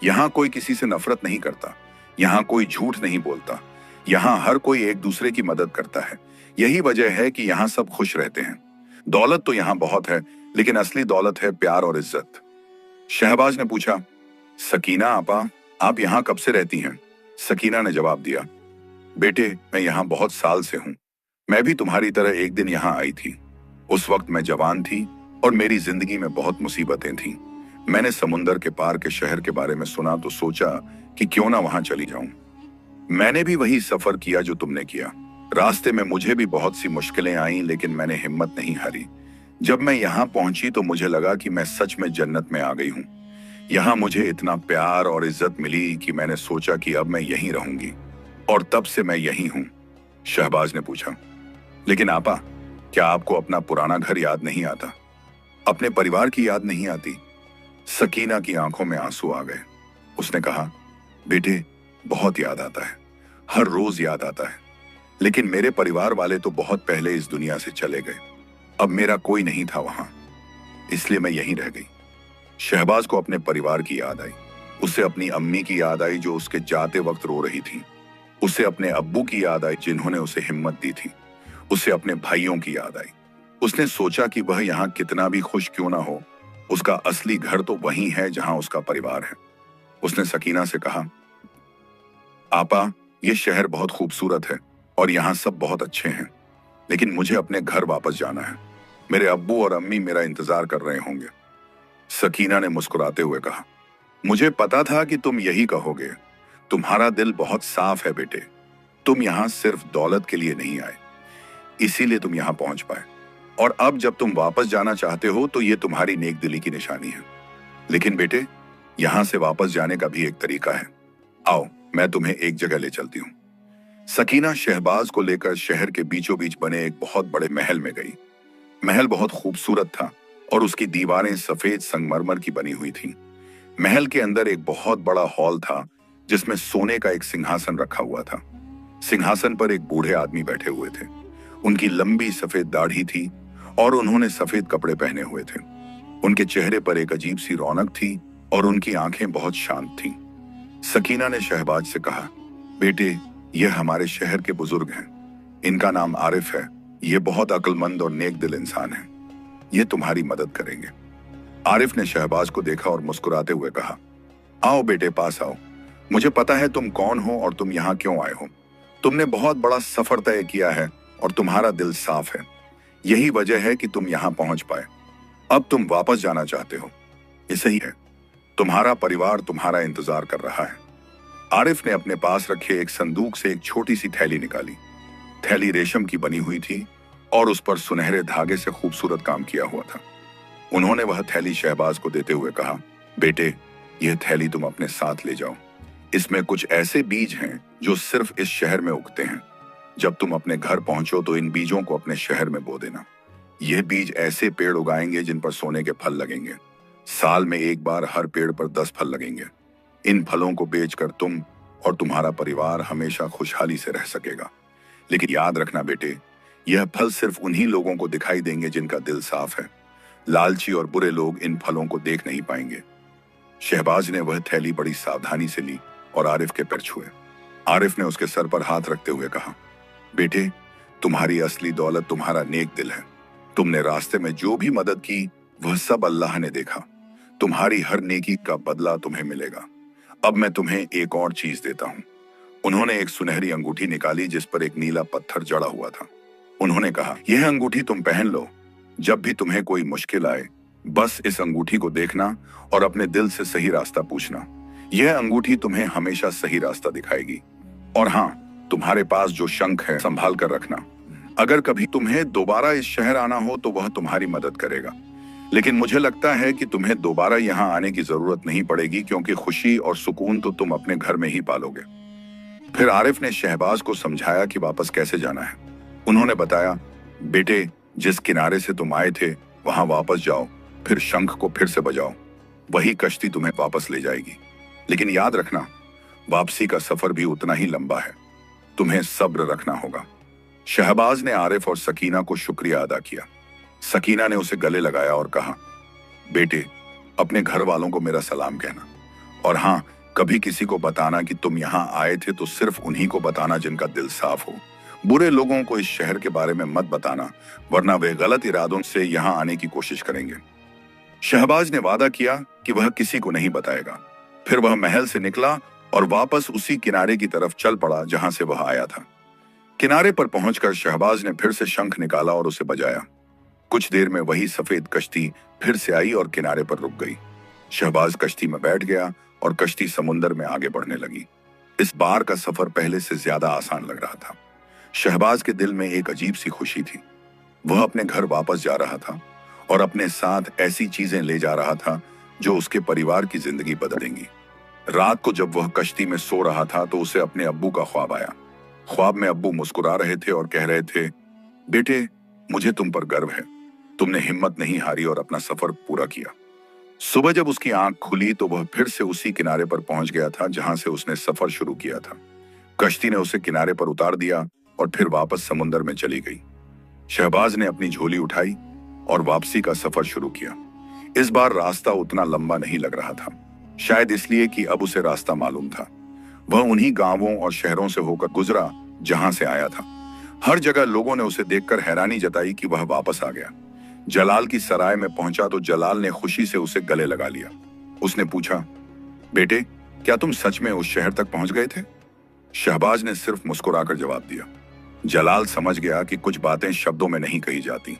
यहाँ कोई किसी से नफरत नहीं करता, यहाँ कोई झूठ नहीं बोलता, यहाँ हर कोई एक दूसरे की मदद करता है। यही वजह है कि यहाँ सब खुश रहते हैं। दौलत तो यहाँ बहुत है, लेकिन असली दौलत है प्यार और इज्जत। शहबाज ने पूछा, सकीना आपा, आप यहाँ कब से रहती हैं? सकीना ने जवाब दिया, बेटे, मैं यहाँ बहुत साल से हूँ। मैं भी तुम्हारी तरह एक दिन यहाँ आई थी। उस वक्त मैं जवान थी और मेरी जिंदगी में बहुत मुसीबतें थीं। मैंने समुंदर के पार के शहर के बारे में सुना तो सोचा कि क्यों ना वहां चली जाऊं। मैंने भी वही सफर किया जो तुमने किया। रास्ते में मुझे भी बहुत सी मुश्किलें आईं, लेकिन मैंने हिम्मत नहीं हारी। जब मैं यहाँ पहुंची तो मुझे लगा कि मैं सच में जन्नत में आ गई हूँ। यहाँ मुझे इतना प्यार और इज्जत मिली कि मैंने सोचा कि अब मैं यहीं रहूंगी, और तब से मैं यहीं हूँ। शहबाज ने पूछा, लेकिन आपा, क्या आपको अपना पुराना घर याद नहीं आता? अपने परिवार की याद नहीं आती? सकीना की आंखों में आंसू आ गए। उसने कहा, बेटे, बहुत याद आता है, हर रोज याद आता है, लेकिन मेरे परिवार वाले तो बहुत पहले इस दुनिया से चले गए। अब मेरा कोई नहीं था वहां, इसलिए मैं यहीं रह गई। शहबाज को अपने परिवार की याद आई। उसे अपनी अम्मी की याद आई जो उसके जाते वक्त रो रही थी। उसे अपने अब्बू की याद आई जिन्होंने उसे हिम्मत दी थी। उसे अपने भाइयों की याद आई। उसने सोचा कि वह यहाँ कितना भी खुश क्यों ना हो, उसका असली घर तो वही है जहां उसका परिवार है। उसने सकीना से कहा, आपा, ये शहर बहुत खूबसूरत है और यहाँ सब बहुत अच्छे हैं, लेकिन मुझे अपने घर वापस जाना है। मेरे अब्बू और अम्मी मेरा इंतजार कर रहे होंगे। सकीना ने मुस्कुराते हुए कहा, मुझे पता था कि तुम यही कहोगे। तुम्हारा दिल बहुत साफ है बेटे। तुम यहाँ सिर्फ दौलत के लिए नहीं आए, इसीलिए तुम यहाँ पहुंच पाए। और अब जब तुम वापस जाना चाहते हो तो ये तुम्हारी नेक दिली की निशानी है। लेकिन बेटे, यहाँ से वापस जाने का भी एक तरीका है। आओ, मैं तुम्हें एक जगह ले चलती हूँ। सकीना शहबाज को लेकर शहर के बीचों बीच बने एक बहुत बड़े महल में गई। महल बहुत खूबसूरत था और उसकी दीवारें सफेद संगमरमर की बनी हुई थीं। महल के अंदर एक बहुत बड़ा हॉल था जिसमें सोने का एक सिंहासन रखा हुआ था। सिंहासन पर एक बूढ़े आदमी बैठे हुए थे। उनकी लंबी सफेद दाढ़ी थी और उन्होंने सफेद कपड़े पहने हुए थे। उनके चेहरे पर एक अजीब सी रौनक थी और उनकी आंखें बहुत शांत थीं। सकीना ने शहबाज से कहा, बेटे, यह हमारे शहर के बुजुर्ग हैं। इनका नाम आरिफ है। ये बहुत अक्लमंद और नेक दिल इंसान है। ये तुम्हारी मदद करेंगे। आरिफ ने शहबाज को देखा और मुस्कुराते हुए कहा, आओ बेटे, पास आओ। मुझे पता है तुम कौन हो और तुम यहाँ क्यों आए हो। तुमने बहुत बड़ा सफर तय किया है और तुम्हारा दिल साफ है। यही वजह है कि तुम यहाँ पहुंच पाए। अब तुम वापस जाना चाहते हो। ये सही है। तुम्हारा परिवार तुम्हारा इंतजार कर रहा है। आरिफ ने अपने पास रखे एक संदूक से एक छोटी सी थैली निकाली। थैली रेशम की बनी हुई थी और उस पर सुनहरे धागे से खूबसूरत काम किया हुआ था। उन्होंने वह थैली शहबाज को देते हुए कहा, बेटे, यह थैली तुम अपने साथ ले जाओ। इसमें कुछ ऐसे बीज हैं जो सिर्फ इस शहर में उगते हैं। जब तुम अपने घर पहुंचो तो इन बीजों को अपने शहर में बो देना। यह बीज ऐसे पेड़ उगाएंगे जिन पर सोने के फल लगेंगे। साल में एक बार हर पेड़ पर 10 फल लगेंगे। इन फलों को बेचकर तुम और तुम्हारा परिवार हमेशा खुशहाली से रह सकेगा। लेकिन याद रखना बेटे, यह फल सिर्फ उन्हीं लोगों को दिखाई देंगे जिनका दिल साफ है। लालची और बुरे लोग इन फलों को देख नहीं पाएंगे। शहबाज ने वह थैली बड़ी सावधानी से ली और आरिफ के पैर छुए। आरिफ ने उसके सर पर हाथ रखते हुए कहा, बेटे, तुम्हारी असली दौलत तुम्हारा नेक दिल है। तुमने रास्ते में जो भी मदद की वह सब अल्लाह ने देखा। तुम्हारी हर नेकी का बदला तुम्हें मिलेगा। अब मैं तुम्हें एक और चीज देता हूँ। उन्होंने एक सुनहरी अंगूठी निकाली जिस पर एक नीला पत्थर जड़ा हुआ था। उन्होंने कहा, यह अंगूठी तुम पहन लो। जब भी तुम्हें कोई मुश्किल आए, बस इस अंगूठी को देखना और अपने दिल से सही रास्ता पूछना। यह अंगूठी तुम्हें हमेशा सही रास्ता दिखाएगी। और हाँ, तुम्हारे पास जो शंख है संभाल कर रखना। अगर कभी तुम्हें दोबारा इस शहर आना हो तो वह तुम्हारी मदद करेगा। लेकिन मुझे लगता है कि तुम्हें दोबारा यहाँ आने की जरूरत नहीं पड़ेगी, क्योंकि खुशी और सुकून तो तुम अपने घर में ही पालोगे। फिर आरिफ ने शहबाज को समझाया कि वापस कैसे जाना है। उन्होंने बताया, बेटे, जिस किनारे से तुम आए थे वहां वापस जाओ, फिर शंख को फिर से बजाओ। वही कश्ती तुम्हें वापस ले जाएगी। लेकिन याद रखना, वापसी का सफर भी उतना ही लंबा है। तुम्हें सब्र रखना होगा। शहबाज ने आरिफ और सकीना को शुक्रिया अदा किया। सकीना ने उसे गले लगाया और कहा, बेटे, अपने घर वालों को मेरा सलाम कहना। और हाँ, कभी किसी को बताना कि तुम यहाँ आए थे तो सिर्फ उन्हीं को बताना जिनका दिल साफ हो। बुरे लोगों को इस शहर के बारे में मत बताना, वरना वे गलत इरादों से यहाँ आने की कोशिश करेंगे। शहबाज ने वादा किया कि वह किसी को नहीं बताएगा। फिर वह महल से निकला और वापस उसी किनारे की तरफ चल पड़ा जहां से वह आया था। किनारे पर पहुंचकर शहबाज ने फिर से शंख निकाला और उसे बजाया। कुछ देर में वही सफेद कश्ती फिर से आई और किनारे पर रुक गई। शहबाज कश्ती में बैठ गया और कश्ती समुंदर में आगे बढ़ने लगी। इस बार का सफर पहले से ज्यादा आसान लग रहा था। शहबाज के दिल में एक अजीब सी खुशी थी। वह अपने घर वापस जा रहा था और अपने साथ ऐसी चीजें ले जा रहा था जो उसके परिवार की जिंदगी बदलेंगी। रात को जब वह कश्ती में सो रहा था तो उसे अपने अब्बू का ख्वाब आया। ख्वाब में अब्बू मुस्कुरा रहे थे और कह रहे थे, बेटे, मुझे तुम पर गर्व है। तुमने हिम्मत नहीं हारी और अपना सफर पूरा किया। सुबह जब उसकी आंख खुली तो वह फिर से उसी किनारे पर पहुंच गया था जहां से उसने सफर शुरू किया था। कश्ती ने उसे किनारे पर उतार दिया और फिर वापस समुंदर में चली गई। शहबाज ने अपनी झोली उठाई और वापसी का सफर शुरू किया। इस बार रास्ता उतना लंबा नहीं लग रहा था, शायद इसलिए कि अब उसे रास्ता मालूम था। वह उन्हीं गांवों और शहरों से होकर गुजरा जहां से आया था। हर जगह लोगों ने उसे देखकर हैरानी जताई कि वह वापस आ गया। जलाल की सराय में पहुंचा तो जलाल ने खुशी से उसे गले लगा लिया। उसने पूछा, बेटे, क्या तुम सच में उस शहर तक पहुंच गए थे? शहबाज ने सिर्फ मुस्कुराकर जवाब दिया। जलाल समझ गया कि कुछ बातें शब्दों में नहीं कही जाती।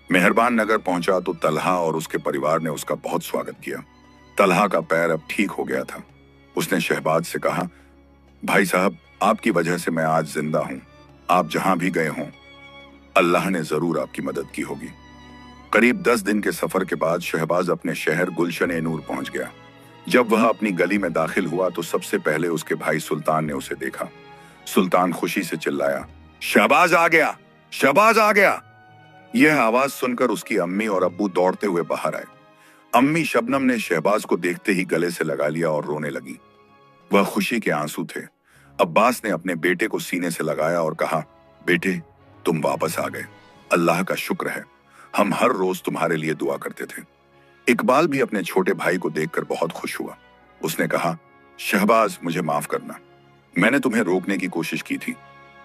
मेहरबान नगर पहुंचा तो तलहा और उसके परिवार ने उसका बहुत स्वागत किया। तलहा का पैर अब ठीक हो गया था। उसने शहबाज से कहा, भाई साहब, आपकी वजह से मैं आज जिंदा हूं। आप जहां भी गए हों, अल्लाह ने जरूर आपकी मदद की होगी। करीब 10 दिन के सफर के बाद शहबाज अपने शहर गुलशन ए नूर पहुंच गया। जब वह अपनी गली में दाखिल हुआ तो सबसे पहले उसके भाई सुल्तान ने उसे देखा। सुल्तान खुशी से चिल्लाया, शहबाज आ गया, शहबाज आ गया। यह आवाज सुनकर उसकी अम्मी और अब्बू दौड़ते हुए बाहर आए। अम्मी शबनम ने शहबाज को देखते ही गले से लगा लिया और रोने लगी। वह खुशी के आंसू थे। अब्बास ने अपने बेटे को सीने से लगाया और कहा, बेटे, तुम वापस आ गए। अल्लाह का शुक्र है। हम हर रोज तुम्हारे लिए दुआ करते थे। इकबाल भी अपने छोटे भाई को देखकर बहुत खुश हुआ। उसने कहा, शहबाज, मुझे माफ करना। मैंने तुम्हें रोकने की कोशिश की थी,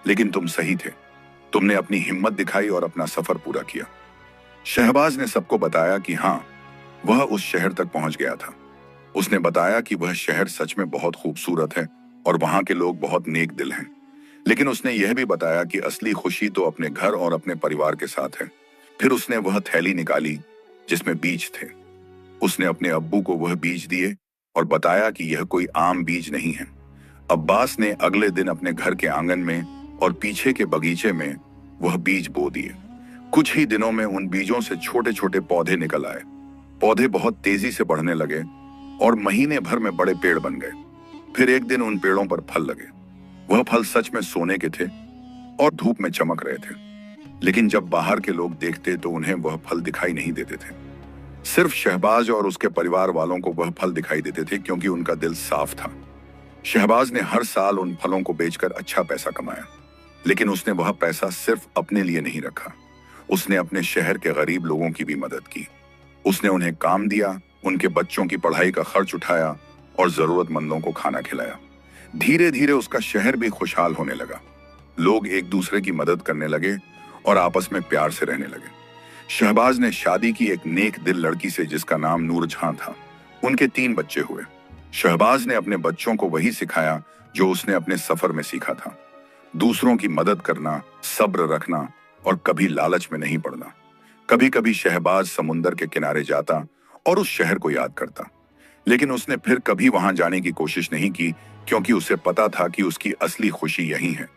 लेकिन तुम सही थे। तुमने अपनी हिम्मत दिखाई और अपना सफर पूरा किया। शहबाज ने सबको बताया कि हाँ, वह उस शहर तक पहुंच गया था। उसने बताया कि वह शहर सच में बहुत खूबसूरत है और वहां के लोग बहुत नेक दिल हैं। लेकिन उसने यह भी बताया कि असली खुशी तो अपने घर और अपने परिवार के साथ है। फिर उसने वह थैली निकाली जिसमें बीज थे। उसने अपने अब्बू को वह बीज दिए और बताया कि यह कोई आम बीज नहीं है। अब्बास ने अगले दिन अपने घर के आंगन में और पीछे के बगीचे में वह बीज बो दिए। कुछ ही दिनों में उन बीजों से छोटे छोटे पौधे निकल आए। पौधे बहुत तेजी से बढ़ने लगे और महीने भर में बड़े पेड़ बन गए। फिर एक दिन उन पेड़ों पर फल लगे। वह फल सच में सोने के थे और धूप में चमक रहे थे। लेकिन जब बाहर के लोग देखते तो उन्हें वह फल दिखाई नहीं देते थे। सिर्फ शहबाज और उसके परिवार वालों को वह फल दिखाई देते थे, क्योंकि उनका दिल साफ था। शहबाज ने हर साल उन फलों को बेचकर अच्छा पैसा कमाया, लेकिन उसने वह पैसा सिर्फ अपने लिए नहीं रखा। उसने अपने शहर के गरीब लोगों की भी मदद की। उसने उन्हें काम दिया, उनके बच्चों की पढ़ाई का खर्च उठाया और जरूरतमंदों को खाना खिलाया। धीरे धीरे उसका शहर भी खुशहाल होने लगा। लोग एक दूसरे की मदद करने लगे और आपस में प्यार से रहने लगे। शहबाज ने शादी की एक नेक दिल लड़की से, जिसका नाम नूरजहां था। उनके 3 बच्चे हुए। शहबाज ने अपने बच्चों को वही सिखाया जो उसने अपने सफर में सीखा था, दूसरों की मदद करना, सब्र रखना और कभी लालच में नहीं पड़ना। कभी कभी शहबाज समुंदर के किनारे जाता और उस शहर को याद करता, लेकिन उसने फिर कभी वहां जाने की कोशिश नहीं की, क्योंकि उसे पता था कि उसकी असली खुशी यही है।